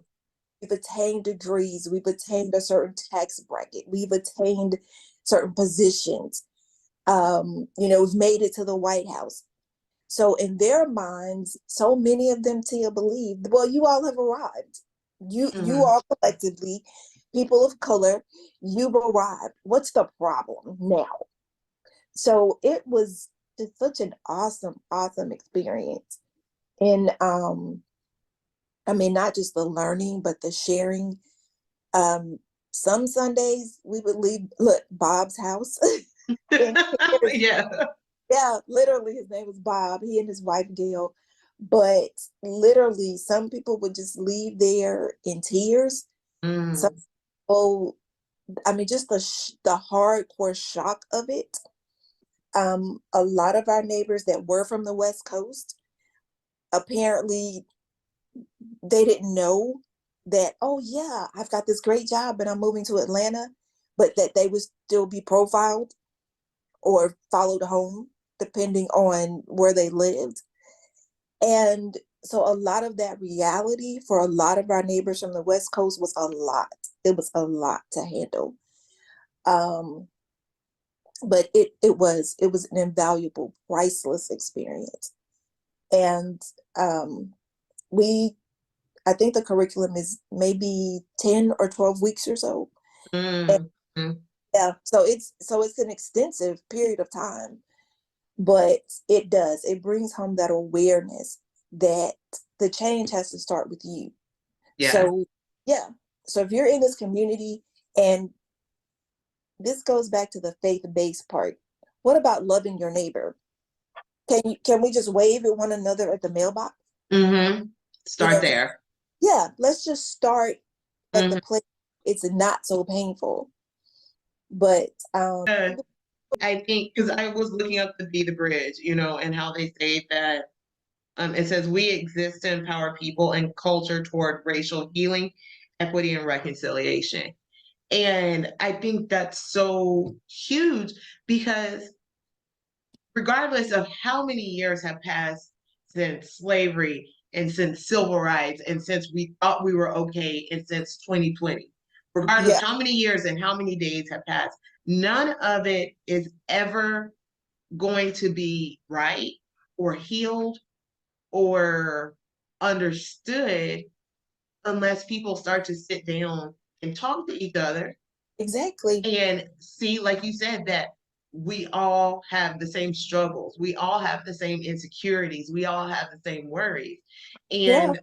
we've attained degrees, we've attained a certain tax bracket, we've attained certain positions, we've made it to the White House. So in their minds, so many of them, Tia, believe, well, you all have arrived. You Mm-hmm. all collectively, people of color, you've arrived. What's the problem now? So it was just such an awesome, awesome experience. And I mean, not just the learning, but the sharing. Um, some Sundays we would leave, look, Bob's house in tears. Yeah. Yeah, literally, his name was Bob. He and his wife Gail. But literally, some people would just leave there in tears. Some Mm. people, I mean, just the hardcore shock of it. A lot of our neighbors that were from the West Coast, apparently they didn't know that, oh yeah, I've got this great job and I'm moving to Atlanta, but that they would still be profiled or followed home depending on where they lived. And so a lot of that reality for a lot of our neighbors from the West Coast was a lot. It was a lot to handle. Um, but it was an invaluable, priceless experience. And um, we I think the curriculum is maybe 10 or 12 weeks or so. And Mm. Mm. yeah, so it's an extensive period of time, but it brings home that awareness that the change has to start with you. Yeah. So yeah. So if you're in this community, and this goes back to the faith-based part, what about loving your neighbor? Can we just wave at one another at the mailbox? Mm-hmm. You Start know, there. yeah, let's just start at the Mhm. place it's not so painful. But Uh, I think because I was looking up to Be the Bridge, and how they say that it says we exist to empower people and culture toward racial healing, equity, and reconciliation. And I think that's so huge because regardless of how many years have passed since slavery and since civil rights and since we thought we were okay and since 2020, regardless yeah, how many years and how many days have passed, none of it is ever going to be right or healed or understood unless people start to sit down and talk to each other exactly. and see, like you said, that we all have the same struggles, we all have the same insecurities, we all have the same worries. Yeah, And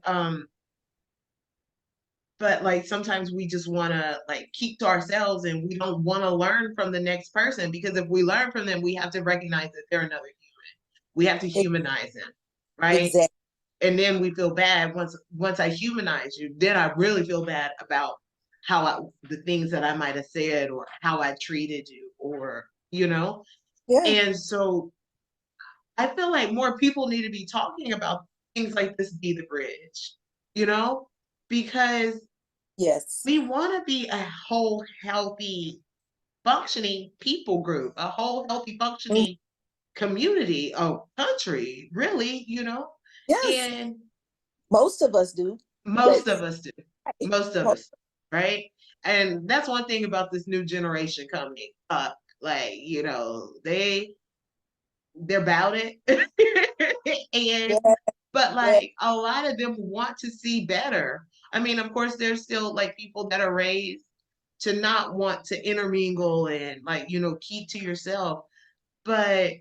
but like sometimes we just want to like keep to ourselves and we don't want to learn from the next person, because if we learn from them we have to recognize that they're another human, we have to humanize them, right? exactly. And then we feel bad once I humanize you, then I really feel bad about the things that I might have said or how I treated you, or Yeah, and so I feel like more people need to be talking about things like this. Be the bridge, you know because yes. we want to be a whole healthy functioning people group, a whole healthy Mm, functioning community, a country, really, yes, and most of us do. most of us do. Right. Most of Mo- us, right? And that's one thing about this new generation coming up. Like, they're about it. and yeah, but yeah, like a lot of them want to see better. I mean, of course, there's still like people that are raised to not want to intermingle and like, keep to yourself. But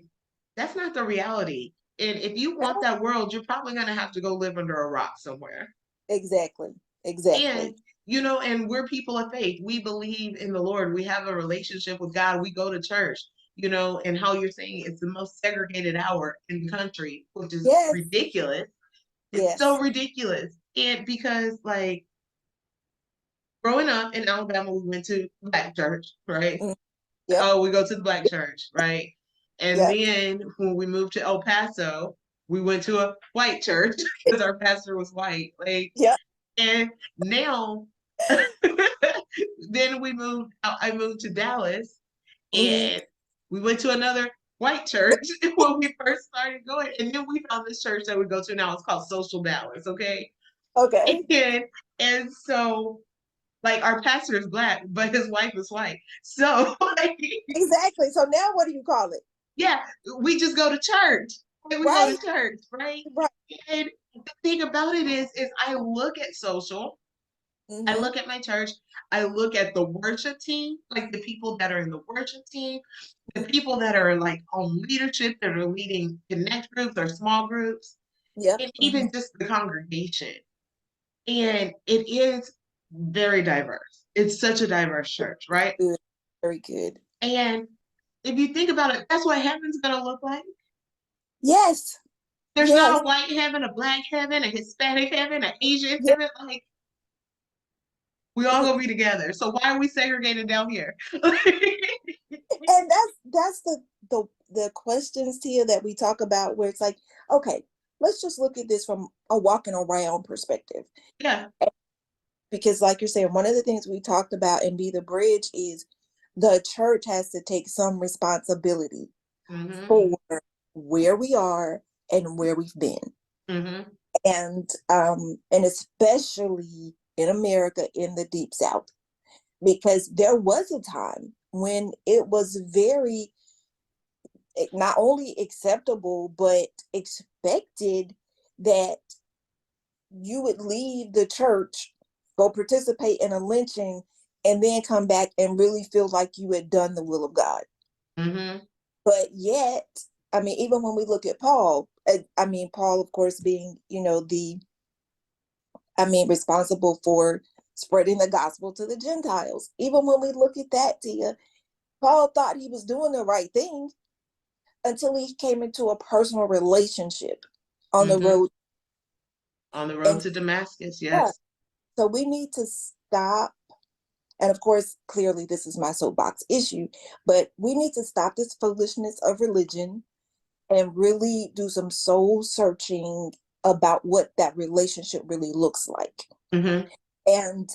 that's not the reality. And if you want no, that world, you're probably gonna have to go live under a rock somewhere. exactly, And exactly. and we're people of faith. We believe in the Lord. We have a relationship with God. We go to church, and how you're saying it's the most segregated hour in the country, which is Yes, ridiculous. It's so yes. ridiculous. And because like growing up in Alabama, we went to black church, right? Mm, yep, Oh, we go to the black church, right? And yep. then when we moved to El Paso, we went to a white church because our pastor was white. Like, Yep. and now then I moved to Dallas Hmm. and we went to another white church when we first started going. And then we found this church that we go to now. It's called Social Dallas, okay? Okay. And and so like our pastor is black, but his wife is white. So like Exactly. So now what do you call it? yeah, we just go to church. We go to Right? church, right? Right. And the thing about it is I look at social, I Hmm. look at my church, I look at the worship team, like the people that are in the worship team, the people that are like on leadership that are leading connect groups or small groups, Yep. and Hmm. even just the congregation. And it is very diverse. It's such a diverse church, right? Good. Very good. And if you think about it, that's what heaven's gonna look like. Yes. There's Yes. not a white heaven, a black heaven, a Hispanic heaven, an Asian Yes. heaven. Like we all gonna be together. So why are we segregated down here? And that's the questions here that we talk about where it's like, okay, let's just look at this from a walking around perspective. yeah. Because like you're saying, one of the things we talked about and Be the Bridge is the church has to take some responsibility Mm-hmm. for where we are and where we've been. Mm-hmm. And especially in America in the deep south. Because there was a time when it was very not only acceptable but expected that you would leave the church, go participate in a lynching, and then come back and really feel like you had done the will of God. Mm-hmm. But yet, I mean, even when we look at Paul, I mean, Paul, of course, being, responsible for spreading the gospel to the Gentiles. Even when we look at that, Tia, Paul thought he was doing the right thing until he came into a personal relationship on the Mm-hmm. road. On the road And to Damascus, yeah, yes. so we need to stop. And of course, clearly, this is my soapbox issue, but we need to stop this foolishness of religion and really do some soul searching about what that relationship really looks like. Mm-hmm. And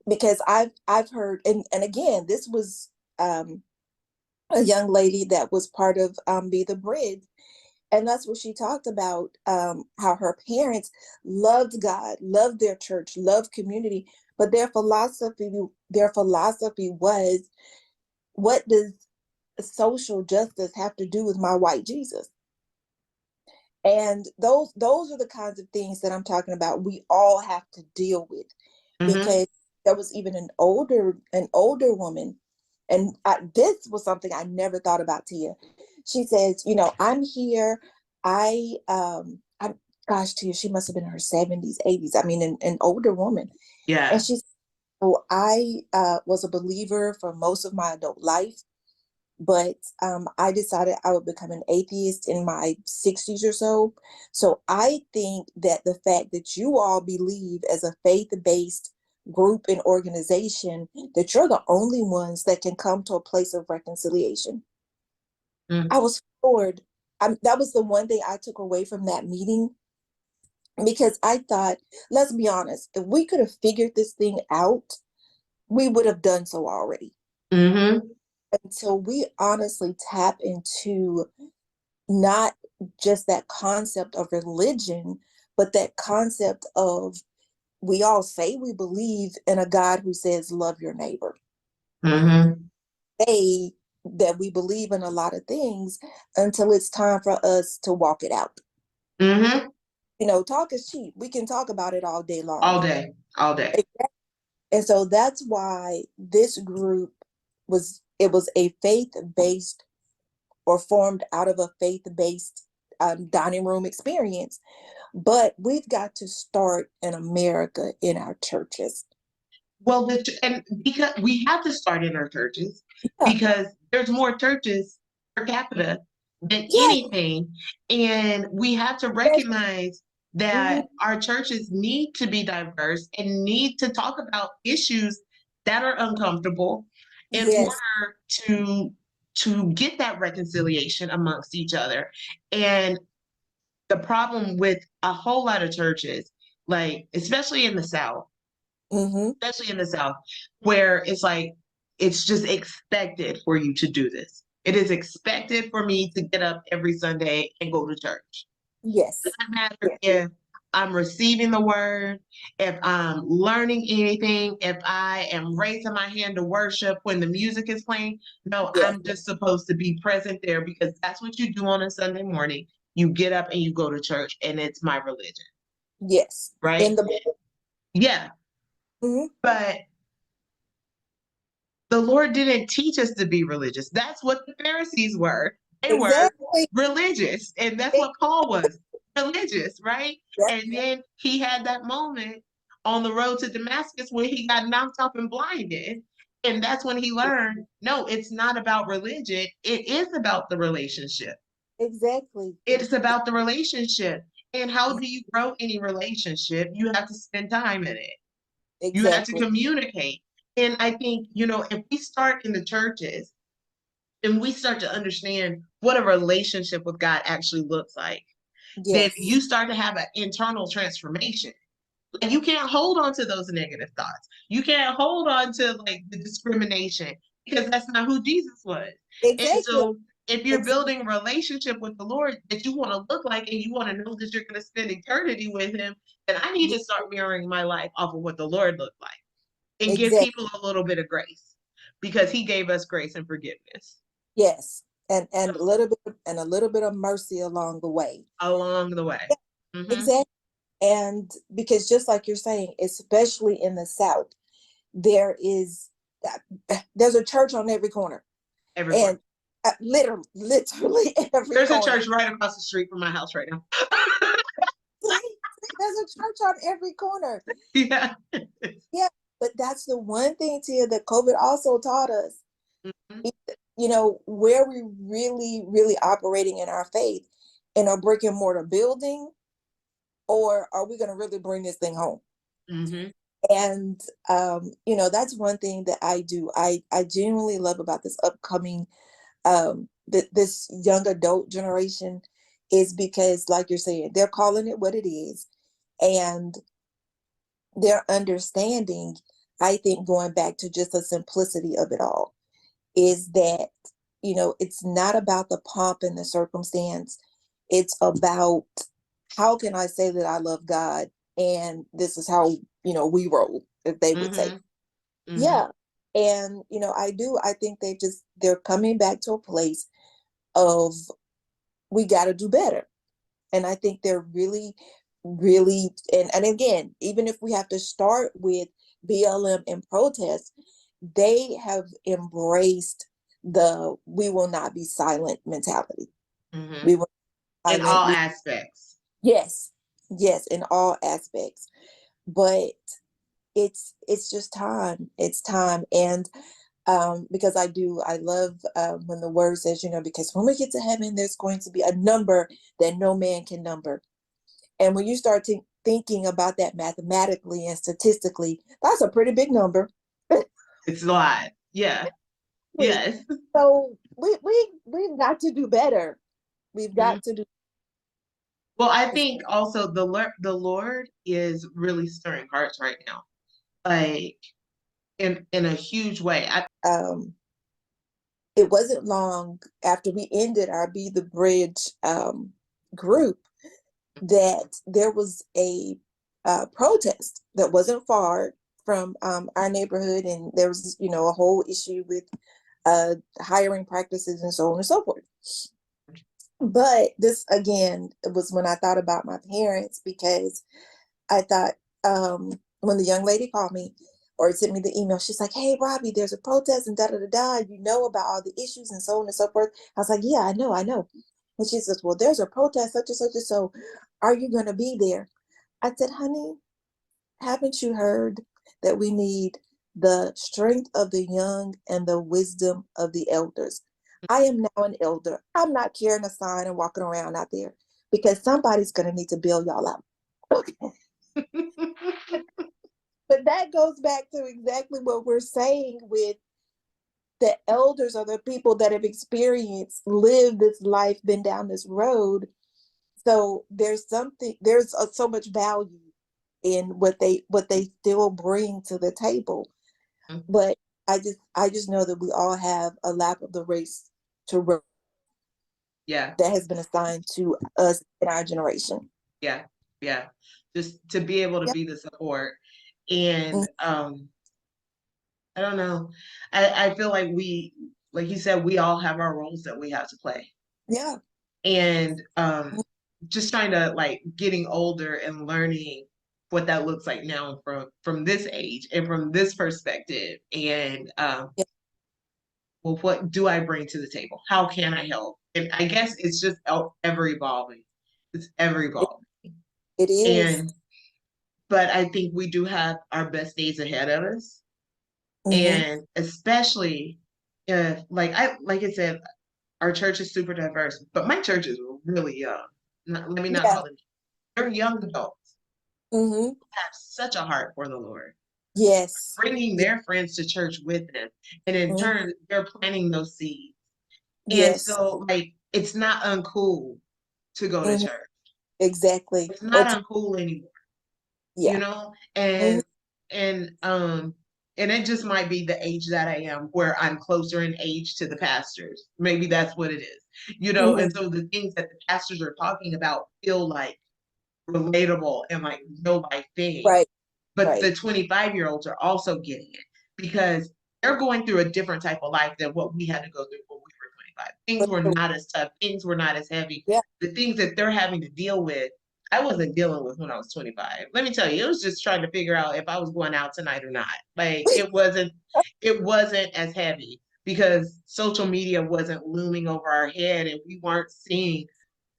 because I've heard, and again, this was um, a young lady that was part of Be the Bridge. And that's what she talked about, how her parents loved God, loved their church, loved community, but their philosophy was, what does social justice have to do with my white Jesus? And those are the kinds of things that I'm talking about we all have to deal with, Mm-hmm. because there was even an older woman, and this was something I never thought about, Tia. She says, I'm here. I'm gosh, Tia, she must have been in her 70s, 80s. I mean, an older woman. And Yeah. she's, so I was a believer for most of my adult life, but I decided I would become an atheist in my 60s or so. So I think that the fact that you all believe, as a faith-based group and organization, that you're the only ones that can come to a place of reconciliation. Mm-hmm. I was floored. That was the one thing I took away from that meeting, because I thought, let's be honest, if we could have figured this thing out, we would have done so already. Mm-hmm. Until we honestly tap into not just that concept of religion, but that concept of, we all say we believe in a God who says, love your neighbor. Mm-hmm. Say that we believe in a lot of things until it's time for us to walk it out. Mm-hmm. Talk is cheap. We can talk about it all day long. All day. All day. And so that's why this group it was a faith-based, or formed out of a faith-based dining room experience. But we've got to start in America, in our churches. Well, and because we have to start in our churches, Yeah. because there's more churches per capita than Yes. anything. And we have to Yes. recognize that Mhm. our churches need to be diverse and need to talk about issues that are uncomfortable in Yes. order to get that reconciliation amongst each other. And the problem with a whole lot of churches, like especially in the South, Hmm. especially in the South, where it's like it's just expected for you to do this. It is expected for me to get up every Sunday and go to church. Yes. Doesn't matter Yes. if I'm receiving the word, if I'm learning anything, if I am raising my hand to worship when the music is playing. No, Yes. I'm just supposed to be present there because that's what you do on a Sunday morning. You get up and you go to church, and it's my religion, Yes. In right? the Yeah. Mhm. But the Lord didn't teach us to be religious. That's what the Pharisees were. They were Exactly. religious. And that's what Paul was, religious, right? Yep. And then he had that moment on the road to Damascus where he got knocked up and blinded. And that's when he learned, no, it's not about religion. It is about the relationship. Exactly. It's about the relationship. And how do you grow any relationship? You have to spend time in it. You have to Exactly. communicate. And I think, if we start in the churches and we start to understand what a relationship with God actually looks like, then Yes. you start to have an internal transformation. Like you can't hold on to those negative thoughts. You can't hold on to like the discrimination because that's not who Jesus was. And Exactly. so if you're Exactly. building a relationship with the Lord that you want to look like and you want to know that you're going to spend eternity with him, then I need to start mirroring my life off of what the Lord looked like and give Exactly. people a little bit of grace because he gave us grace and forgiveness Yes. And a little bit of mercy along the way. along the way. Hmm. Exactly. And because, just like you're saying, especially in the South, there is there's a church on every corner, Everywhere. and literally every There's a corner. church right across the street from my house right now. There's a church on every corner. Yeah. Yeah, but that's the one thing, Tia, that COVID also taught us. Mhm. Where we really, really operating in our faith, in a brick and mortar building, or are we going to really bring this thing home? Mm-hmm. And that's one thing that I do. I genuinely love about this upcoming this young adult generation is because, like you're saying, they're calling it what it is, and they're understanding. I think going back to just the simplicity of it all is that it's not about the pomp and the circumstance. It's about, how can I say that I love God, and this is how we roll, if they would say. Mm-hmm. Mm-hmm. Yeah. And I think they're coming back to a place of, we got to do better. And I think they're really, really, and again, even if we have to start with BLM and protest, they have embraced the "we will not be silent" mentality. Mm-hmm. We will In silent. all aspects. Yes, yes, in all aspects. But it's just time. It's time. And because I love when the word says, because when we get to heaven, there's going to be a number that no man can number. And when you start thinking about that mathematically and statistically, that's a pretty big number. It's a lot. Yeah. Yes. So we've got to do better. We've Mhm. got to do. Well, I think also the Lord is really stirring hearts right now, like in a huge way. Um, it wasn't long after we ended our Be the Bridge group that there was a protest that wasn't far from our neighborhood, and there was a whole issue with hiring practices and so on and so forth. But this again was when I thought about my parents, because I thought, when the young lady called me or sent me the email, she's like, "Hey, Robbie, there's a protest and da da da da. You know about all the issues and so on and so forth." I was like, "Yeah, I know, I know." And she says, "Well, there's a protest such and such and so. Are you going to be there?" I said, "Honey, haven't you heard that we need the strength of the young and the wisdom of the elders? I am now an elder. I'm not carrying a sign and walking around out there, because somebody's going to need to bail y'all out." Okay. But that goes back to exactly what we're saying with the elders, are the people that have experienced, lived this life, been down this road. So there's so much value in what they still bring to the table. But I just know that we all have a lap of the race to run Yeah. that has been assigned to us in our generation. Yeah. Yeah. Just to be able to Yeah. be the support. Mm. And I don't know. I feel like like you said, we all have our roles that we have to play. Yeah. And just trying to like getting older and learning what that looks like now from this age and from this perspective. And Yeah. well, what do I bring to the table? How can I help? And I guess it's just ever evolving. It's ever It, evolving. it is. And but I think we do have our best days ahead of us. Mm-hmm. And especially if like I said, our church is super diverse, but my church is really young. Let me not Yeah. call them. They're young adults Mm-hmm. who have such a heart for the Lord, Yes. bringing Yeah. their friends to church with them, and in Mhm. turn, they're planting those seeds. And Yes. so, like, it's not uncool to go to Mhm. church. Exactly. It's Or not to, uncool anymore, you yeah. know. Mhm. And and it just might be the age that I am, where I'm closer in age to the pastors. Maybe that's what it is, you know. Mhm. And so the things that the pastors are talking about feel like relatable and like real life things. Right. But Right. the 25-year-olds are also getting it because they're going through a different type of life than what we had to go through when we were 25. Things But were not as tough, things were not as heavy. yeah. The things that they're having to deal with, I wasn't dealing with when I was 25. Let me tell you, it was just trying to figure out if I was going out tonight or not. Like it wasn't as heavy because social media wasn't looming over our head and we weren't seeing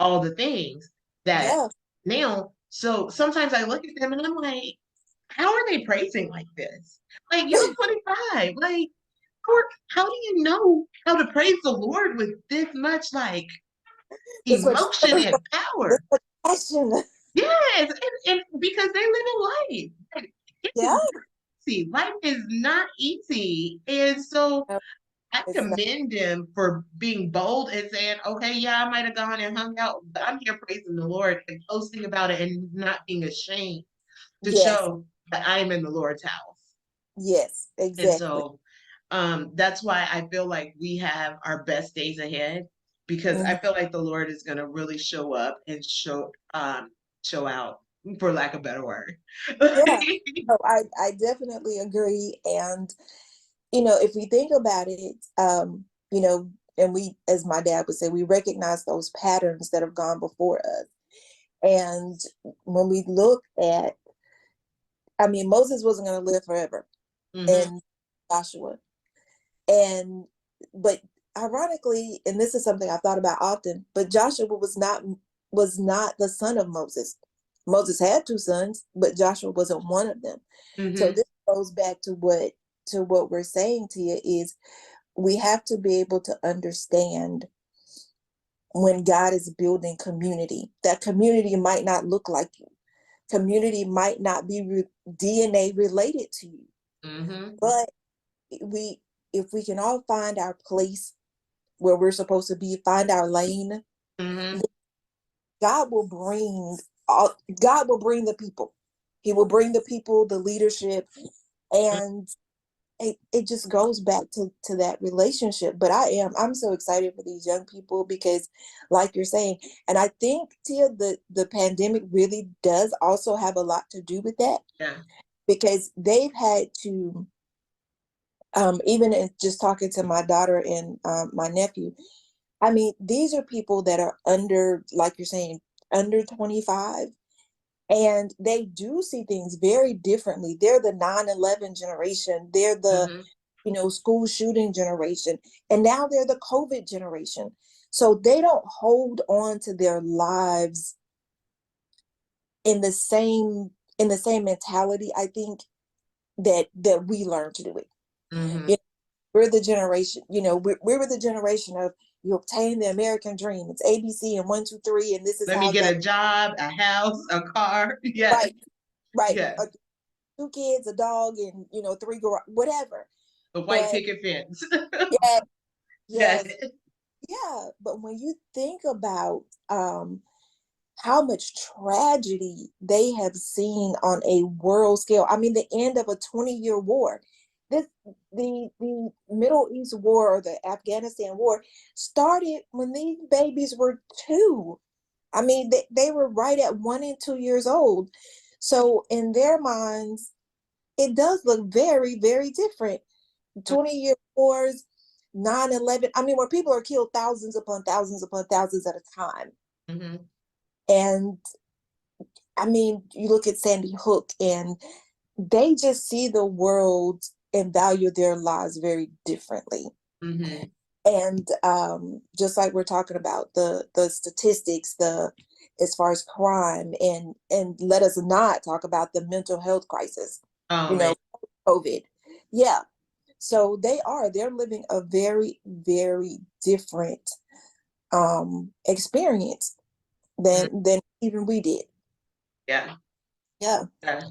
all the things that Yeah. now. So sometimes I look at them and I'm like, how are they praising like this? Like you're 25. Like how do you know how to praise the Lord with this much like This much emotion and this power? much passion. Yes. because they live a life. It Yeah. is easy. Life is not easy. And so No, I it's not. commend them for being bold and saying, okay, yeah, I might have gone and hung out, but I'm here praising the Lord and posting about it and not being ashamed to Yes. show that I'm in the Lord's house. Yes. And Exactly. so that's why I feel like we have our best days ahead because Mhm. I feel like the Lord is going to really show up and show out, for lack of a better word. Yeah. Oh, I definitely agree. And if we think about it, and we, as my dad would say, we recognize those patterns that have gone before us. And when we look at, I mean, Moses wasn't going to live forever, Hmm. and Joshua, and but ironically, and this is something I thought about often, but Joshua was not the son of Moses. Moses had two sons, but Joshua wasn't one of them. So Hmm. this goes back to what we're saying to you is we have to be able to understand when God is building community. That community might not look like you. Community might not be DNA related to you, Hmm. but we if we can all find our place where we're supposed to be, find our lane, Hmm. God will bring God will bring the people. He will bring the people, the leadership, and it just goes back to that relationship. But I'm so excited for these young people because, like you're saying, and I think, Tia, the pandemic really does also have a lot to do with that Yeah. because they've had to, even in just talking to my daughter and my nephew, I mean, these are people that are under, like you're saying, under 25, and they do see things very differently. They're the 9/11 generation. They're the Hmm. school shooting generation. And now they're the COVID generation. So they don't hold on to their lives in the same mentality, I think, that we learned to do it. Hmm. You know, we're the generation, we were the generation of you obtain the American dream. It's ABC and 1, 2, 3, and this is Let me how get that a job, a house, a car. Yes. right, right. Yes. 2 kids, a dog, and three whatever. The white But picket fence. yeah, Yes. yes, yeah. But when you think about how much tragedy they have seen on a world scale. I mean, the end of a 20-year war. This the Middle East war or the Afghanistan war started when these babies were 2. I mean, they were right at 1 and 2 years old. So in their minds, it does look very, very different. 20-year wars, 9/11. I mean, where people are killed thousands upon thousands upon thousands at a time. Hmm. And I mean, you look at Sandy Hook and they just see the world and value their lives very differently. Hmm. And just like we're talking about the statistics, the as far as crime, and let us not talk about the mental health crisis, Oh you man. know, COVID. Yeah. So they're living a very, very different experience Mhm. than even we did. Yeah. Yeah. Yeah.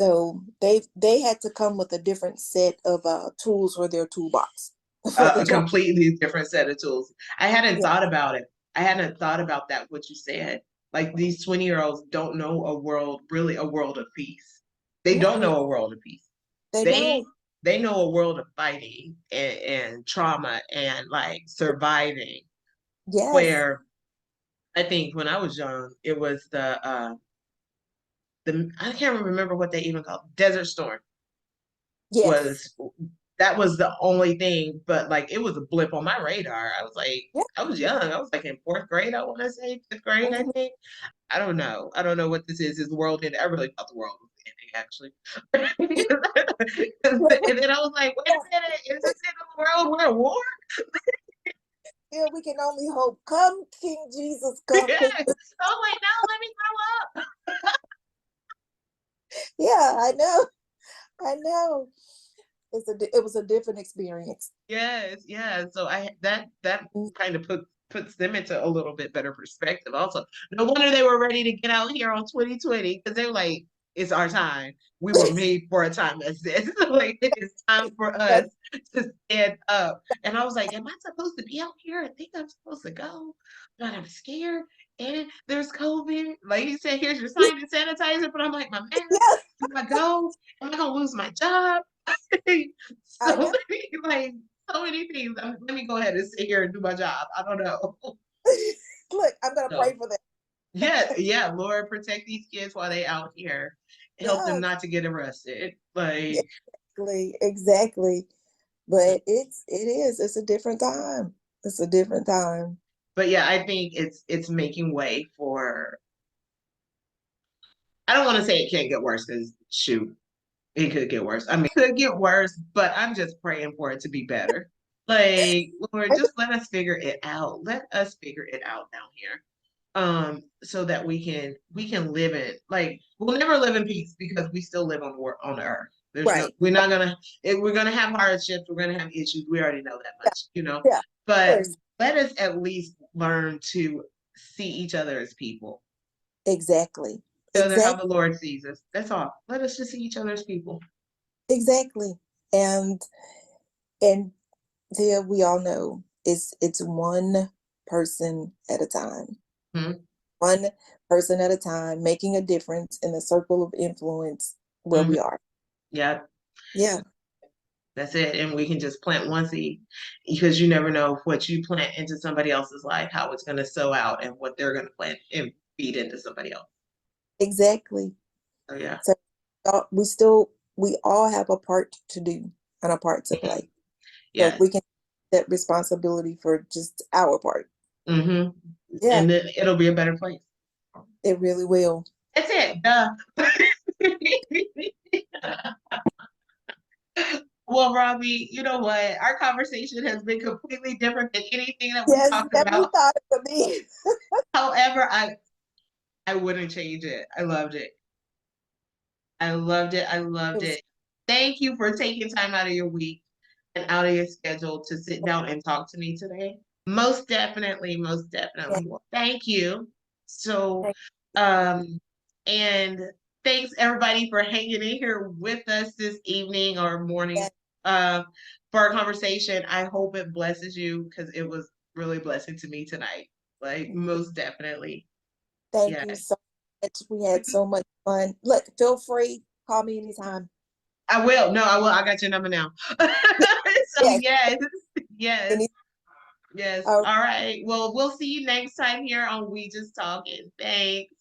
So they had to come with a different set of tools for their toolbox for the A 20. completely different set of tools. I hadn't Yeah, thought about it. I hadn't thought about that, what you said. Like these 20-year-olds don't know a world, really a world of peace. They don't mm-mm, know a world of peace. they They don't. they know a world of fighting and trauma and like surviving. Yes, Where I think when I was young, it was the I can't remember what they even called Desert Storm yes, was that was the only thing, but like it was a blip on my radar. I was like, yeah. I was young. I was like in fourth grade, I want to say, fifth grade, I Mhm. think. I don't know. I don't know what this is. Is the world ending? I really thought the world was ending, actually. And then I was like, wait a minute, is this in a world where war? Yeah, we can only hope. Come, King Jesus, come quick. Yes. Oh wait, no, let me grow up. Yeah, I know, I know. It was a different experience. Yes, yeah. So I that Mm, kind of put puts them into a little bit better perspective also. No wonder they were ready to get out here on 2020 because they were like, it's our time. We were made for a time as this. Like it is time for us That's to stand up. And I was like, am I supposed to be out here? I think I'm supposed to go, but I'm scared. And there's COVID. Lady said, here's your sign and sanitizer. But I'm like, my mask, yes, do I go? Am I gonna lose my job? I So know. many, like so many things. Let me go ahead and sit here and do my job. I don't know. Look, I'm gonna pray So for them. yeah, yeah, Lord, protect these kids while they out here. Help them Yes, not to get arrested. Like, exactly, exactly. But it's a different time. It's a different time. but yeah, I think it's making way for. I don't want to say it can't get worse because shoot, it could get worse. I mean, it could get worse, but I'm just praying for it to be better. Like, Lord, I know, just let us figure it out. Let us figure it out down here. So that we can live in like we'll never live in peace because we still live on earth. There's no right. we're not gonna we're gonna have hardships, we're gonna have issues. We already know that Yeah, much. yeah, of But course. let us at least learn to see each other as people. Exactly. Each other how Exactly. the Lord sees us. That's all. Let us just see each other as people. Exactly. And and there we all know it's one person at a time. Hmm. One person at a time, making a difference in the circle of influence where Hmm. we are. Yeah, Yeah, that's it. And we can just plant one seed because you never know what you plant into somebody else's life, how it's going to sow out and what they're going to plant and feed into somebody else. exactly. So, yeah. So we all have a part to do and a part to Mhm. play. So if Yes. we can take that responsibility for just our part. Hmm. Yeah, And then it'll be a better place. it really will. That's it. Duh. Well, Robbie, you know what? Our conversation has been completely different than anything that we Yes, talked that we about. thought it for me. However, I wouldn't change it. I loved it. I loved it. I It loved was it. Thank you for taking time out of your week and out of your schedule to sit down and talk to me today. Most definitely, most yeah, definitely. Well, thank you. So, thank you. um, and thanks everybody for hanging in here with us this evening or morning Yeah, uh, for our conversation. I hope it blesses you because it was really blessing to me tonight. Like, most definitely. thank Yeah. you so much. We had so much fun. Look, feel free, call me anytime. I will. No, I will. I got your number now. So Yes, yes, yes, any, yes. uh, All right. Well, we'll see you next time here on We Just Talking. Thanks.